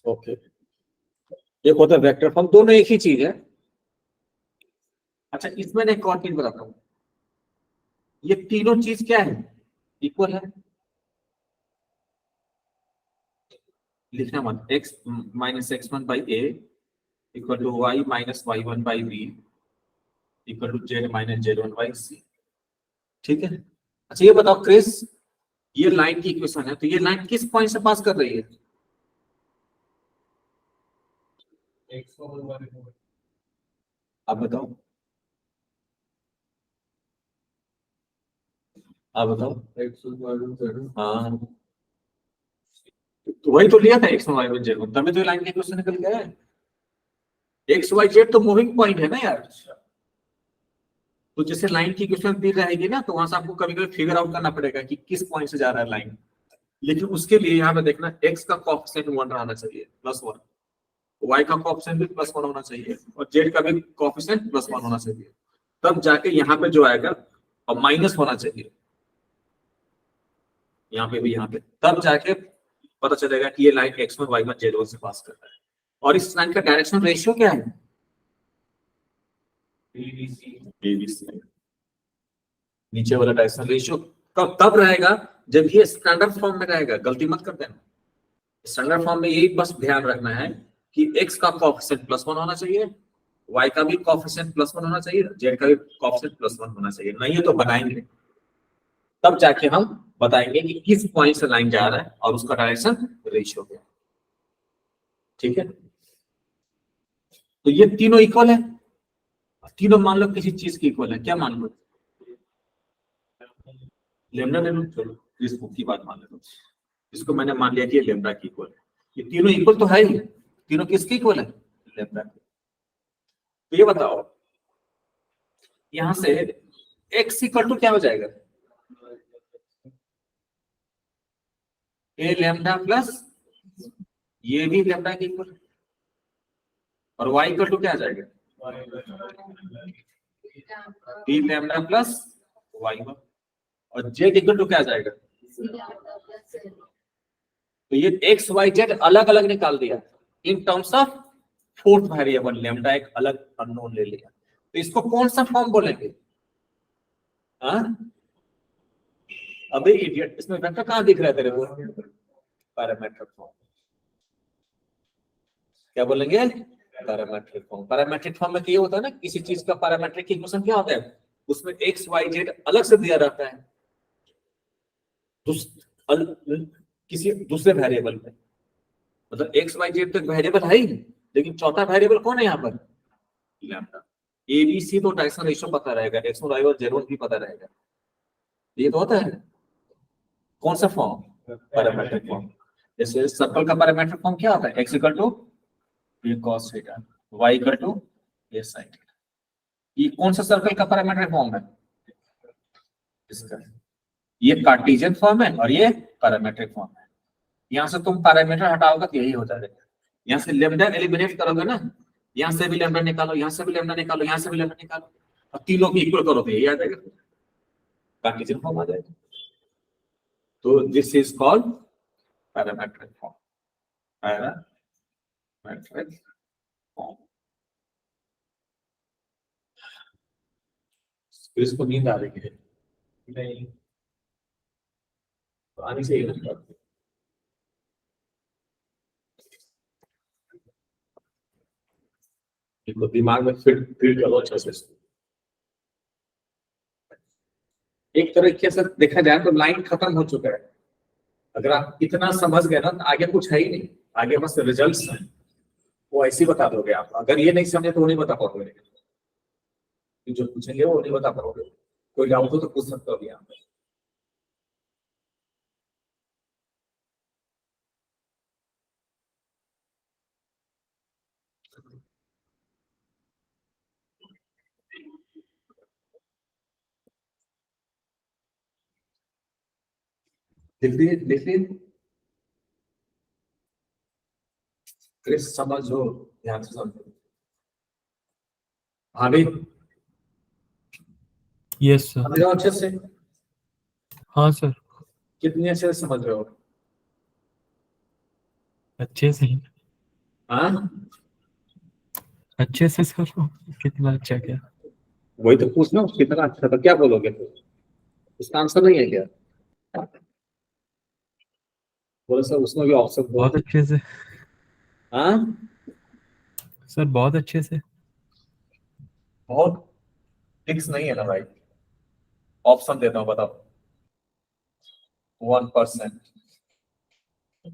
ओके, एक होता है वेक्टर फॉर्म, दोनों एक ही चीज है। अच्छा, इसमें एक और चीज बताता हूं, ये तीनों चीज क्या है, इक्वल है। लिखना मत, x minus x1 by A equal to y minus y1 by B equal to z minus z1 by C, ठीक है? अच्छा ये बताओ क्रिस, ये लाइन की इक्वेशन है, तो ये लाइन किस पॉइंट से पास कर रही है? x को 1 आप बताओ, आप बताओ। x को हाँ, तो वही तो लिया था x y z, तभी तो लाइन की इक्वेशन निकल गया है। x y z तो मूविंग पॉइंट है ना यार, तो जैसे लाइन की इक्वेशन दी रहेगी ना, तो वहां से आपको कभी कभी फिगर आउट करना पड़ेगा कि किस पॉइंट से जा रहा है लाइन। लेकिन उसके लिए यहाँ पे देखना x का कोएफिशिएंट 1 रहना चाहिए, +1, y का कोएफिशिएंट भी +1 होना चाहिए, और z का भी कोएफिशिएंट +1 होना चाहिए। तब जाके यहाँ पे जो आएगा, और माइनस होना चाहिए यहाँ पे भी, यहाँ पे, तब जाके पता चलेगा कि ये लाइन x1 y1 z1 से पास कर रहा है। और इस लाइन का डायरेक्शन रेशियो क्या है? ABC। नीचे वाला डायरेक्शन रेशियो कब तब रहेगा जब ये स्टैंडर्ड फॉर्म में रहेगा, गलती मत कर देना। स्टैंडर्ड फॉर्म में यही बस ध्यान रखना है कि x का कोएफिशिएंट +1 होना चाहिए, y का भी कोएफिशिएंट +1 होना चाहिए, z का भी कोएफिशिएंट +1 होना चाहिए। नहीं है तो बनाएंगे, तब जाके हम बताएंगे कि किस पॉइंट से लाइन जा रहा है और उसका डायरेक्शन रेशियो क्या है। ठीक है, तो ये तीनों इक्वल है, तीनों मान लो किसी चीज की इक्वल है, क्या मान लो? लेमडा ले लो, चलो इस की बात मान लो, इसको मैंने मान लिया कि ये लेमडा की इक्वल है। ये तीनों इक्वल तो है ही, तीनों किसके इक्वल है? लेमडा। तो ये बताओ यहां से x इक्वल टू क्या हो जाएगा? ए लेमडा प्लस ये भी लेमडा के इक्वल, और y इक्वल टू क्या आ जाएगा? बी लेमडा प्लस y1, और z इक्वल टू क्या आ जाएगा? तो ये x y z अलग अलग निकाल दिया in terms of fourth variable lambda, एक अलग अननोन ले लिया। तो इसको कौन सा फॉर्म बोलेंगे? अबे इडियट, इसमें वेक्टर कहां दिख रहा है तेरे को? Parametric form. क्या बोलेंगे? Parametric form. पैरामीट्रिक फॉर्म में क्या होता है ना, किसी चीज का पैरामीट्रिक इक्वेशन क्या होता है, उसमें x y z अलग से दिया रहता है किसी दूसरे वेरिएबल में। मतलब x y z तो वेरिएबल है ही, लेकिन चौथा वेरिएबल कौन है यहाँ पर? लैम्डा। ए बी सी तो डायरेक्शन रेशियो पता रहेगा, x1 y1 z1 भी पता रहेगा, ये तो होता है। कौन सा फॉर्म? Parametric form. जैसे सर्कल का पैरामीट्रिक फॉर्म क्या होता है? x इक्वल टू ये cos theta, y equal to ये sin थीटा। ये कौन सा सर्कल का पैरामीट्रिक फॉर्म है? इसका। ये कार्टेशियन फॉर्म है और ये पैरामीट्रिक फॉर्म है। यहाँ से तुम पैरामीटर हटाओगे तो यही हो जाएगा। यहाँ से लेमडा एलिमिनेट करोगे ना, यहाँ से भी लेमडा निकालो, यहाँ से भी लेमडा निकालो, यहाँ से भी लेमडा निकालो, और तीनों को इक्वल करो तो यही आ जाएगा, कार्टेशियन फॉर्म आ जाएगा। तो this is called parametric form. Parametric form. इसको नींद आ रही है? नहीं तो आनी चाहिए ना। इनको दिमाग में फिट करो अच्छे से। एक तरीके से देखा जाए तो लाइन खत्म हो चुका है। अगर आप इतना समझ गए ना तो आगे कुछ है ही नहीं, आगे बस रिजल्ट्स हैं, वो ऐसे बता दोगे आप। अगर ये नहीं समझे तो वो नहीं बता पाओगे, जो पूछेंगे वो नहीं बता पाओगे। कोई डाउट हो तो पूछ सकते हो अभी यहाँ पे। देखिए समझो, ध्यान से समझो। हाँ भाई, यस सर। समझ रहे हो अच्छे से? हाँ सर, कितनी अच्छे से समझ रहे हो? अच्छे से। हाँ, अच्छे से सर, कितना अच्छा क्या? वही तो पूछना, कितना अच्छा था क्या बोलोगे? तो उसका आंसर नहीं है क्या? बोलो सर, उसमें भी ऑप्शन दो। बहुत अच्छे से हाँ, सर, बहुत अच्छे से। बहुत फिक्स नहीं है ना भाई। ऑप्शन देता हूँ, बताओ। 1%,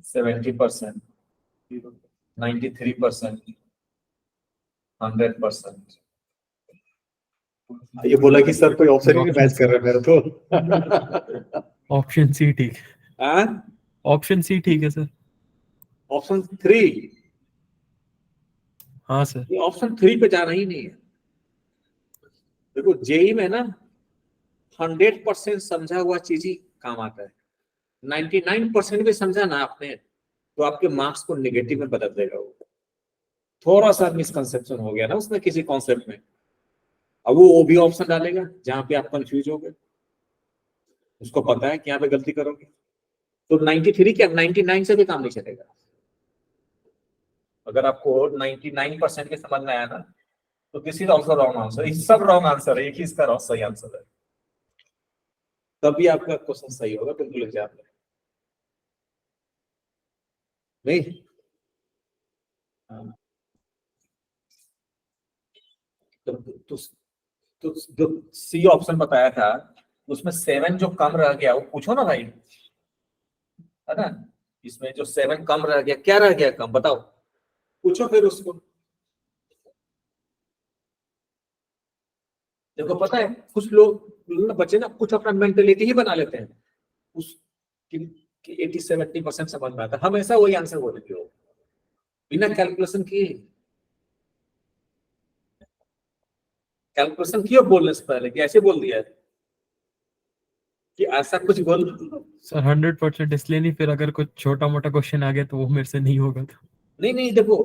70%, 93%, 100%। ये बोला कि सर कोई ऑप्शन ही नहीं मैच कर रहा है मेरे तो। ऑप्शन सी ठीक है। हाँ, ऑप्शन सी ठीक है सर। ऑप्शन 3? हाँ सर। ये ऑप्शन 3 पे जाना ही नहीं है। देखो जेई में ना 100% समझा हुआ चीज ही काम आता है, 99% भी समझा ना आपने तो आपके मार्क्स को नेगेटिव में बदल देगा वो। थोड़ा सा मिसकंसेप्शन हो गया ना उसमें किसी कॉन्सेप्ट में, अब वो भी ऑप्शन डालेगा जहां पे आप कंफ्यूज हो गए, उसको पता है कि यहाँ पे गलती करोगे, तो 93 क्या 99 से भी काम नहीं चलेगा। अगर आपको 99% के समझ में आया ना तो this is also wrong answer, सब रॉन्ग आंसर है, एक ही इसका सही आंसर है, तभी आपका क्वेश्चन सही होगा बिल्कुल एग्जाम में। नहीं तो जो सी ऑप्शन बताया था उसमें 7 जो कम रह गया वो पूछो ना भाई, है ना, इसमें जो 7 कम रह गया, क्या रह गया कम बताओ, पूछो फिर उसको। देखो पता है कुछ लोग बच्चे ना कुछ अपना मेंटेलिटी ही बना लेते हैं उस कि 80-70% समझ में आता है, हमेशा वही आंसर बोलेंगे वो बिना कैलकुलेशन किए, कैलकुलेशन किए बोलने से पहले कि ऐसे बोल दिया है कि ऐसा कुछ बोल। सर 100% इसलिए नहीं, फिर अगर कुछ छोटा मोटा क्वेश्चन आ गया तो वो मेरे से नहीं होगा तो। नहीं देखो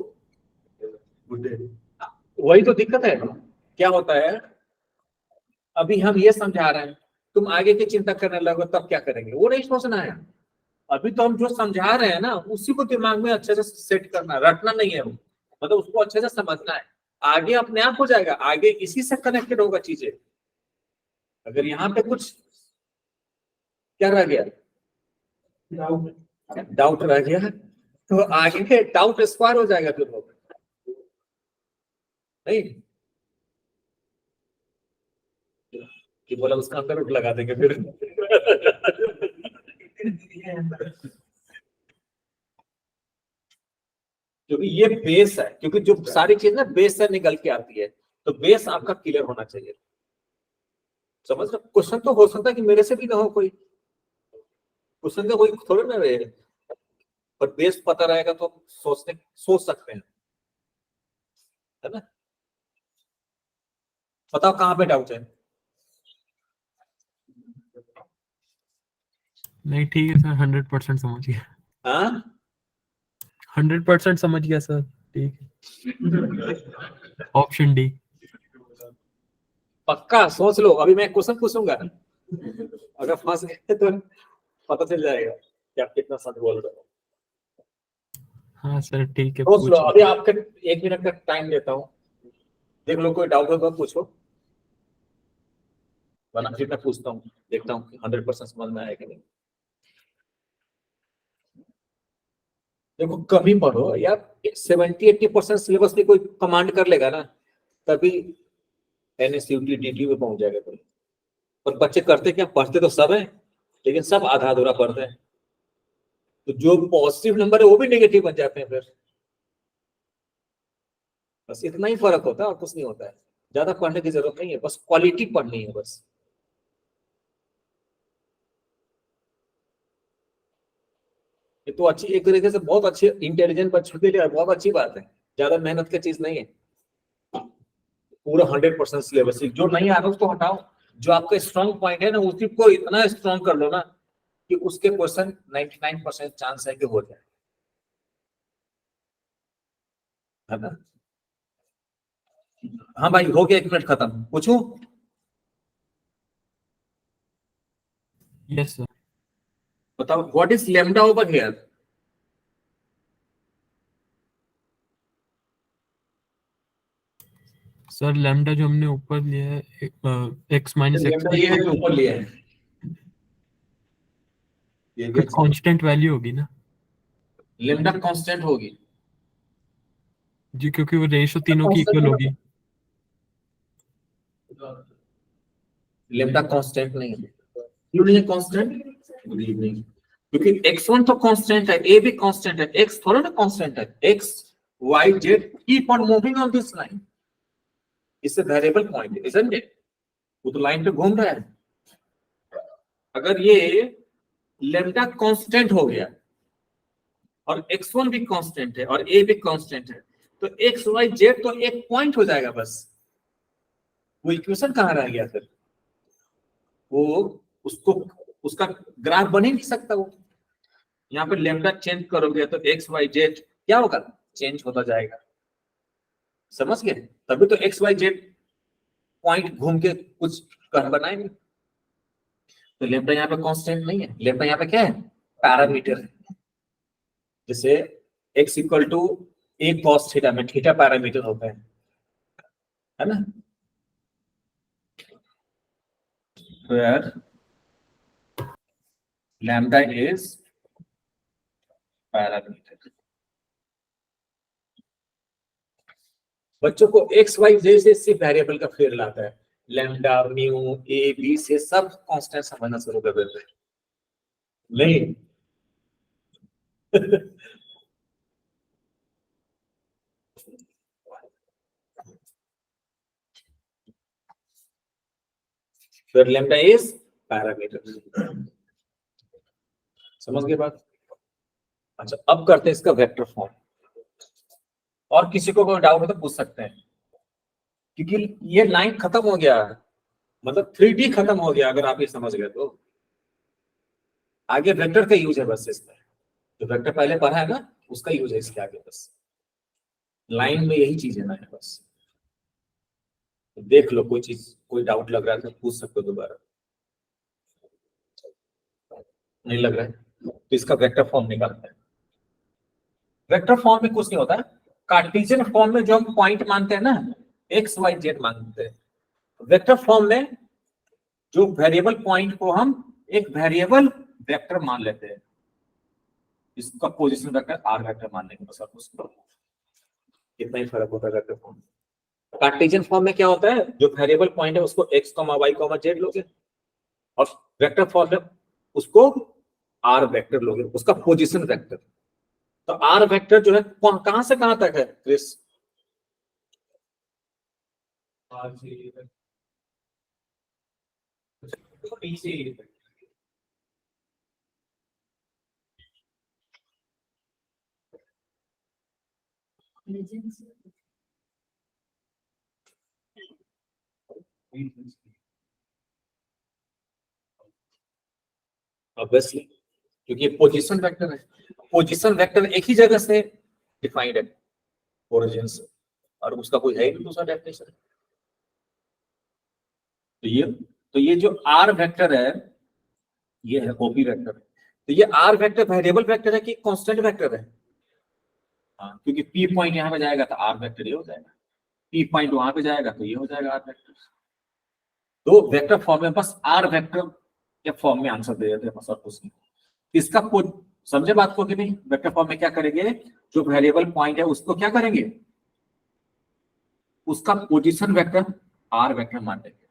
वही तो दिक्कत है, क्या होता है अभी हम ये समझा रहे हैं, तुम आगे की चिंता करने लगो तब क्या करेंगे, वो नहीं सोचना है। अभी तो हम जो समझा रहे हैं ना उसी को दिमाग में अच्छे से सेट करना है, रटना नहीं है वो, मतलब उसको अच्छे से समझना है, आगे अपने आप हो जाएगा, आगे इसी से कनेक्टेड होगा चीजें। अगर यहाँ पे कुछ क्या रह गया, डाउट रह गया तो आगे डाउट स्क्वायर हो जाएगा फिर वो, नहीं कि बोला उसका अंदर उठ लगा देंगे फिर। क्योंकि ये बेस है, क्योंकि जो सारी चीज ना बेस से निकल के आती है, तो बेस आपका क्लियर होना चाहिए, समझ रहे। क्वेश्चन तो हो सकता है कि मेरे से भी ना हो कोई क्वेश्चन का, कोई थोड़े ना रहे, पर बेस पता रहेगा तो सोच सकते हैं, है ना। बताओ कहाँ पे डाउट है। नहीं ठीक है सर, 100% समझ गया, हाँ 100% समझ गया सर, ठीक है। Option D. पक्का सोच लो, अभी मैं क्वेश्चन पूछूंगा, अगर फंस गए तो पता चल जाएगा कि आप कितना सच बोल रहे हो। हाँ सर ठीक है, सोच लो, पूछिए। अभी आपके 1 मिनट का टाइम देता हूँ, देख लो कोई डाउट होगा पूछो, वरना फिर मैं पूछता हूँ, देखता हूँ 100% समझ में आएगा नहीं। देखो कभी पढ़ो यार, 70-80% सिलेबस में कोई कमांड कर लेगा ना तभी NSUT DT में पहुंच जाएगा कोई, और बच्चे करते क्या, पढ़ते तो सब है लेकिन सब आधा अधूरा पढ़ते हैं, तो जो पॉजिटिव नंबर है वो भी नेगेटिव बन जाते हैं फिर, बस इतना ही फर्क होता है और कुछ नहीं होता है, ज्यादा पढ़ने की जरूरत नहीं है, बस क्वालिटी पढ़नी है बस। ये तो अच्छी एक तरीके से बहुत अच्छी इंटेलिजेंट बच्चों के लिए बहुत अच्छी बात है, ज्यादा मेहनत की चीज नहीं है, पूरा 100% सिलेबस, जो नहीं आ रहा उसको हटाओ, जो आपका स्ट्रॉन्ग पॉइंट है ना उसी को इतना स्ट्रॉन्ग कर लो ना कि उसके क्वेश्चन 99% चांस है कि हो जाए, है ना। हाँ भाई हो गया, 1 मिनट खत्म, पूछूं। Yes sir. बताओ what is lambda over here. Sir lambda जो हमने ऊपर लिया है, x माइनस एक्स, लैम्डा ये है जो ऊपर लिया है, ये भी अच्छा, कांस्टेंट वैल्यू होगी ना लैम्डा कांस्टेंट होगी, जी, क्योंकि वो रेशो तीनों की कांस्टेंट इक्वल होगी, होगी। लैम्डा कांस्टेंट नहीं है, क्यों नहीं है कांस्टेंट, गुड इवनिंग, क्योंकि x1 तो कांस्टेंट है, a भी कांस्टेंट है, x थोड़ा ना कांस्टेंट है, x y z keep on moving on this line, it's a variable point isn't it, वो तो लाइन पे घूम रहा है। अगर ये लैम्डा कांस्टेंट हो गया और x1 भी कांस्टेंट है और a भी कांस्टेंट है तो x y z तो एक पॉइंट हो जाएगा बस, वो इक्वेशन कहाँ रह गया फिर? वो उसको उसका ग्राफ बन ही नहीं सकता वो। यहाँ पे लैम्डा चेंज करोगे तो एक्स वाई जेड क्या होगा? चेंज होता जाएगा। समझ गए? तभी तो एक्स वाई जेड पॉइंट घूम के कुछ कर्व बनाएंगे। तो लैम्डा यहाँ पे कांस्टेंट नहीं है, लैम्डा यहाँ पे क्या है? पैरामीटर है। जैसे x equal to a cos theta में थीटा पैरामीटर होता है ना? where lambda is parameter। बच्चों को x y z से सिर्फ वेरिएबल का फेयर लाता है, लैम्डा म्यू ए बी से सब कांस्टेंट समझना शुरू कर देते हैं। नहीं फिर लैम्डा इज पैरामीटर। समझ गए बात? अच्छा, अब करते हैं इसका वेक्टर फॉर्म। और किसी को कोई डाउट हो तो पूछ सकते हैं, क्योंकि ये लाइन खत्म हो गया है, मतलब 3D खत्म हो गया अगर आप ये समझ गए तो। आगे वेक्टर का यूज है बस इसमें, जो वेक्टर पहले पढ़ा है ना उसका यूज है इसके आगे बस। लाइन में यही चीज है ना, बस तो देख लो, कोई चीज कोई डाउट लग रहा है तो पूछ सकते हो दोबारा। नहीं लग रहा है तो इसका वेक्टर फॉर्म निकालते हैं। वेक्टर फॉर्म में कुछ नहीं होता है, कार्टेशियन फॉर्म में जो हम पॉइंट मानते हैं ना, एक्स वाई जेड मानते हैं, वेक्टर फॉर्म में जो वेरिएबल पॉइंट को हम एक वेरिएबल वेक्टर मान लेते हैं, इसका पोजीशन वेक्टर आर वेक्टर मान लेंगे बस। उसको कितना ही फर्क होता है वेक्टर फॉर्म। कार्टेशियन फॉर्म में क्या होता है, जो वेरिएबल पॉइंट है उसको X comma Y comma Z लोगे, और वेक्टर फॉर्म में उसको आर वेक्टर लोगे, उसका पोजीशन वेक्टर। तो आर वेक्टर जो है कहां से कहां तक है क्रिस? ऑब्वियसली, क्योंकि पोजीशन वेक्टर है। पोजीशन वेक्टर एक ही जगह से डिफाइंड है, ओरिजिन से, और उसका कोई है ही नहीं दूसरा डेफिनेशन। तो ये जो आर वेक्टर है ये है ओपी वेक्टर। तो ये आर वेक्टर वेरिएबल वेक्टर है कि कांस्टेंट वेक्टर है? हाँ, क्योंकि पी पॉइंट यहाँ पे जाएगा तो आर वेक्टर ये हो जाएगा, पी पॉइंट वहां पे जाएगा तो ये हो जाएगा आर वेक्टर। तो वेक्टर फॉर्म में बस आर वेक्टर के फॉर्म में आंसर दे देते हैं बस, और कुछ नहीं। इसका समझे बात को कि नहीं? वेक्टर फॉर्म में क्या करेंगे, जो वेरिएबल पॉइंट है उसको क्या करेंगे, उसका पोजीशन वेक्टर आर वेक्टर मान लेंगे,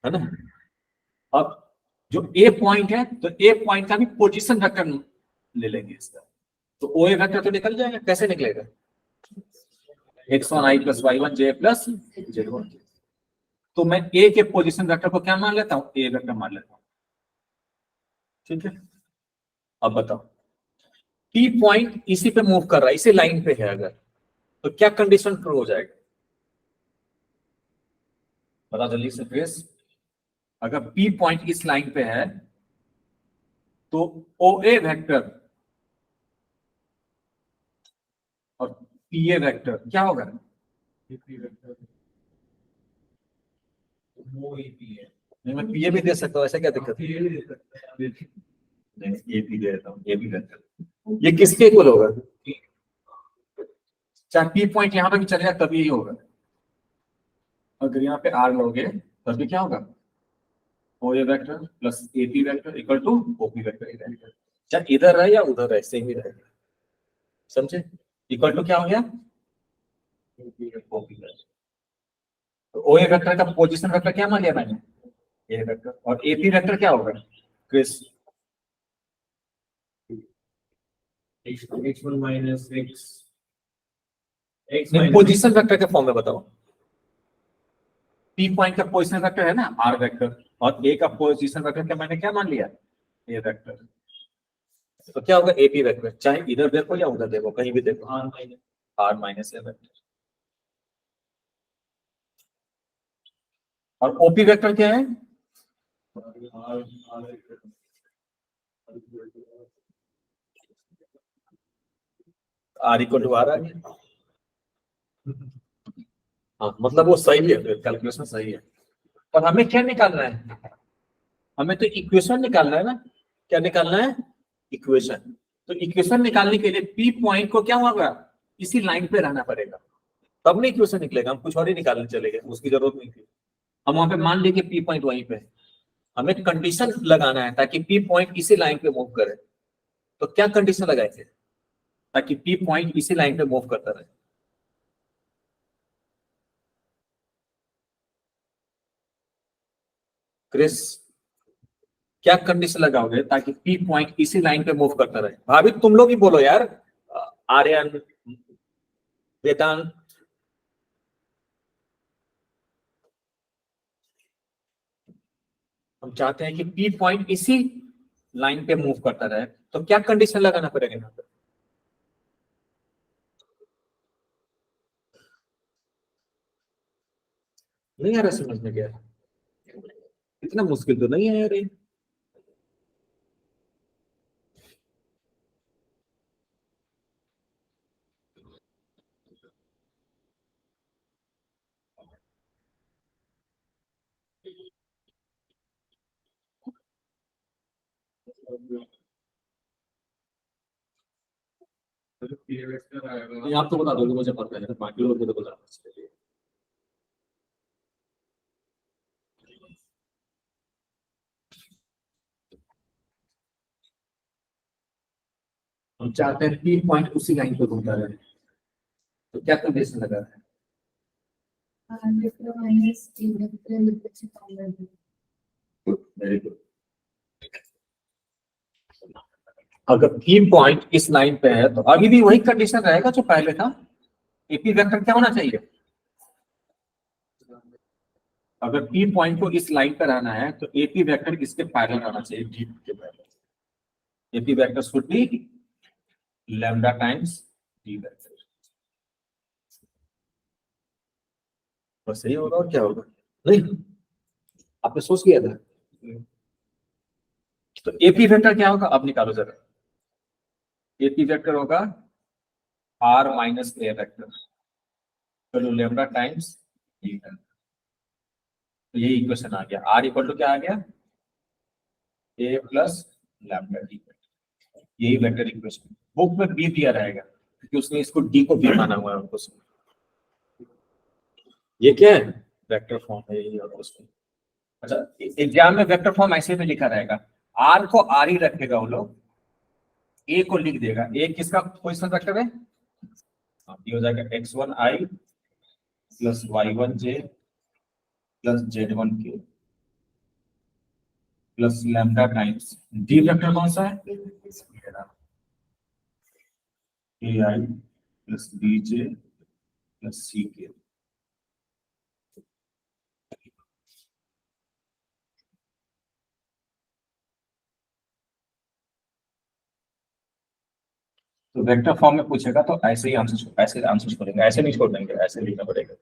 है ना? अब जो ए पॉइंट है तो ए पॉइंट का भी पोजीशन वेक्टर ले लेंगे इसका, तो ओ ए वेक्टर तो निकल जाएगा। कैसे निकलेगा? x1 i plus y1 j plus z1। तो मैं ए के पोजीशन वेक्टर को क्या मान लेता हूं? ए वेक्टर मान लेता हूं। ठीक है, अब बताओ, P पॉइंट इसी पे मूव कर रहा है, इसी लाइन पे है अगर, तो क्या कंडीशन ट्रू हो जाएगा? बता जल्दी से प्लीज। अगर P पॉइंट इस लाइन पे है तो OA वेक्टर और PA वेक्टर क्या होगा? नहीं, मैं PA भी दे सकता हूँ, ऐसे क्या दिक्कत है? नहीं, AP दे देता हूँ, AB वेक्टर। ये किसके इक्वल होगा? चाहे P पॉइंट यहाँ पे भी चलेगा तभी यही होगा। अगर यहाँ पे R लोगे तभी क्या होगा? OA vector plus AP vector equal to OP vector. चाहे इधर है या उधर है सेम ही रहेगा, समझे? इक्वल टू क्या हो गया? OP vector. तो OA वेक्टर का पोजीशन वेक्टर क्या मान लिया मैंने? A vector. और AP वेक्टर क्या होगा क्रिस? x1 minus x position vector के फॉर्म में बताओ। P पॉइंट का पोजीशन वेक्टर है ना R वेक्टर, और A का पोजीशन वेक्टर क्या मैंने क्या मान लिया? A vector. तो क्या होगा? AP वेक्टर, चाहे इधर देखो या उधर देखो, कहीं भी देखो, R माइनस A वेक्टर। और ओपी वेक्टर क्या है? आर इक्वल टू आर आ गया। हाँ मतलब वो सही है, कैलकुलेशन सही है। और हमें क्या निकालना है? हमें तो इक्वेशन निकालना है ना। क्या निकालना है? इक्वेशन। तो इक्वेशन निकालने के लिए पी पॉइंट को क्या होगा? इसी लाइन पे रहना पड़ेगा, तब नहीं इक्वेशन निकलेगा। हम कुछ और ही निकालने चले गए, उसकी जरूरत नहीं थी। हम वहां पे मान लेंगे पी पॉइंट वहीं पे है। हमें कंडीशन लगाना है ताकि पी पॉइंट इसी लाइन पे मूव करे। तो क्या कंडीशन लगाएंगे ताकि पी पॉइंट इसी लाइन पे मूव करता रहे? क्रिस, क्या कंडीशन लगाओगे ताकि पी पॉइंट इसी लाइन पे मूव करता रहे? भाभी तुम लोग ही बोलो यार, आर्यन, वेदांत। हम चाहते हैं कि पी पॉइंट इसी लाइन पे मूव करता रहे, तो क्या कंडीशन लगाना पड़ेगा यहाँ पे? नहीं आ रहा समझ में? क्या इतना मुश्किल तो नहीं है यार ये। नहीं, आप तो बता दोगे, मुझे पता है, बाकी लोगों को तो बता सकते। हम चाहते हैं पी पॉइंट उसी लाइन पे घूमता रहे, तो क्या कंडीशन लगा है? Minus T vector very good. अगर पी पॉइंट इस लाइन पे है तो अभी भी वही कंडीशन रहेगा जो पहले था। एपी वेक्टर क्या होना चाहिए? अगर पी पॉइंट को इस लाइन पे रहना है तो एपी वेक्टर इसके पैरेलल रहना चाहिए, डी के parallel. AP vector should be lambda times D vector. बस सही होगा और क्या होगा? नहीं, आपने सोच लिया था? तो एपी वेक्टर क्या होगा अब निकालो जरा। एपी वेक्टर होगा आर माइनस ए वेक्टर, चलो लैम्डा टाइम्स डी वेक्टर। तो ये इक्वेशन आ गया। आर इक्वल टू क्या आ गया? ए प्लस लैम्डा डी वेक्टर। यही वेक्टर इक्वेशन बुक में बी दिया रहेगा क्योंकि उसने इसको डी को बी माना हुआ है उनको। ये क्या है? वेक्टर फॉर्म है यही। और उसमें अच्छा, एग्जाम में वेक्टर फॉर्म ऐसे में लिखा रहेगा, आर को आर ही रखेगा वो लोग, ए को लिख देगा। ए किसका पोजिशन वेक्टर है? ये हो जाएगा x1i plus y1j plus z1k plus lambda times D vector कौन सा है? ai plus bj plus ck। तो वेक्टर फॉर्म में पूछेगा तो ऐसे ही आंसर, ऐसे आंसर छोड़ेंगे, ऐसे नहीं छोड़ देंगे, ऐसे लिखना पड़ेगा।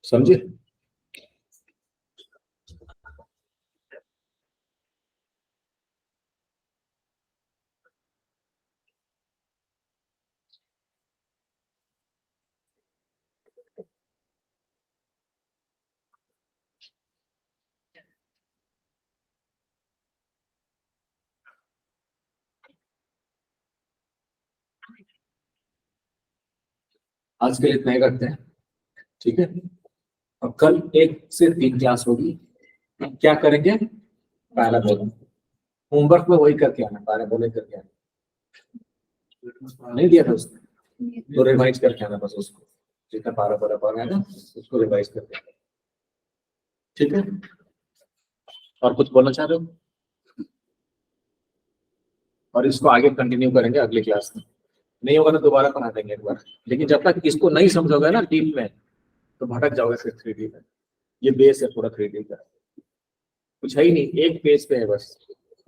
समझे? आज के लिए इतना ही रखते हैं, ठीक है? और कल 1 से 3 क्लास होगी। हम क्या करेंगे? पैराबोला। होमवर्क में वही करके आना, पैराबोला करके आना। नहीं दिया था उसने तो रिवाइज करके आना बस उसको, जितना पैराबोला पढ़ा है ना उसको रिवाइज करके आना, ठीक है? और कुछ बोलना चाह रहे हो? और इसको आगे कंटिन्यू करेंगे अगली क्लास में। नहीं होगा तो दोबारा पढ़ा देंगे एक बार, लेकिन जब तक इसको नहीं समझोगे ना डीप में तो भटक जाओगे फिर 3D में। ये बेस है पूरा 3D का, कुछ है ही नहीं, एक पेज पे है बस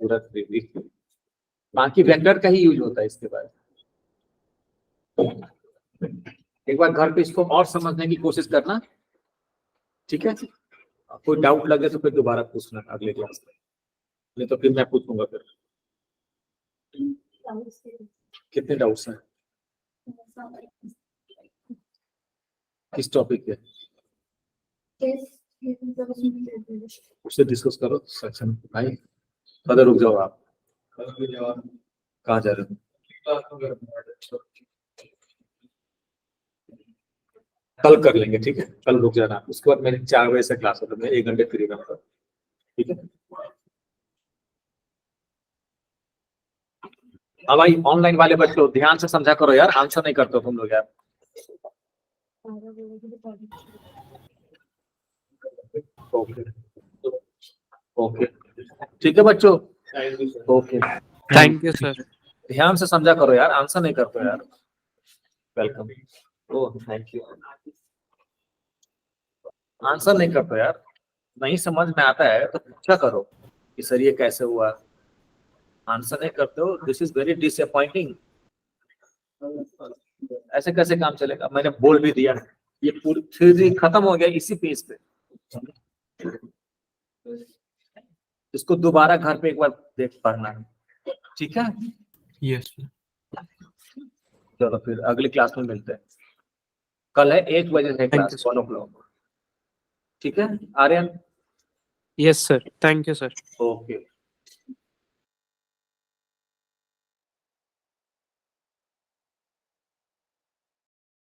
पूरा 3D। बाकी वेक्टर का ही यूज होता है इसके बाद। एक बार घर पे इसको और समझने की कोशिश करना, ठीक है? कोई डाउट लगे तो फिर दोबारा पूछना अगले क्लास में, नहीं तो फिर मैं पूछूंगा फिर। कितने डाउट्स हैं किस टॉपिक पे, उससे डिस्कस करो सेक्शन भाई। अगर रुक जाओ आप, कहाँ जा रहे हो? कल कर लेंगे, ठीक है, कल रुक जाना। उसके बाद मेरी 4 बजे से क्लास होती है, मैं 1 घंटे फ्री रहूंगा, ठीक है। हाँ भाई, ऑनलाइन वाले बच्चों ध्यान से समझा करो यार, आंसर नहीं करते हो तुम लोग यार। ओके ओके, ठीक है बच्चों, ओके। Thank you sir. ध्यान से समझा करो यार, आंसर नहीं करते हो यार। Welcome. Oh thank you. Answer नहीं करते यार, नहीं समझ में आता है तो पूछा करो कि सर ये कैसे हुआ। आंसर नहीं करते हो, दिस इज वेरी डिसअपॉइंटिंग। ऐसे कैसे काम चलेगा? मैंने बोल भी दिया, ये पूरी थ्योरी खत्म हो गया इसी पेज पे। इसको दोबारा घर पे एक बार देख पढ़ना है, ठीक है। Yes sir. चलो फिर अगली क्लास में मिलते हैं। कल है 1 बजे से Thank you, class, sir. 1 o'clock, ठीक है Aryan? Yes sir, thank you sir. Okay.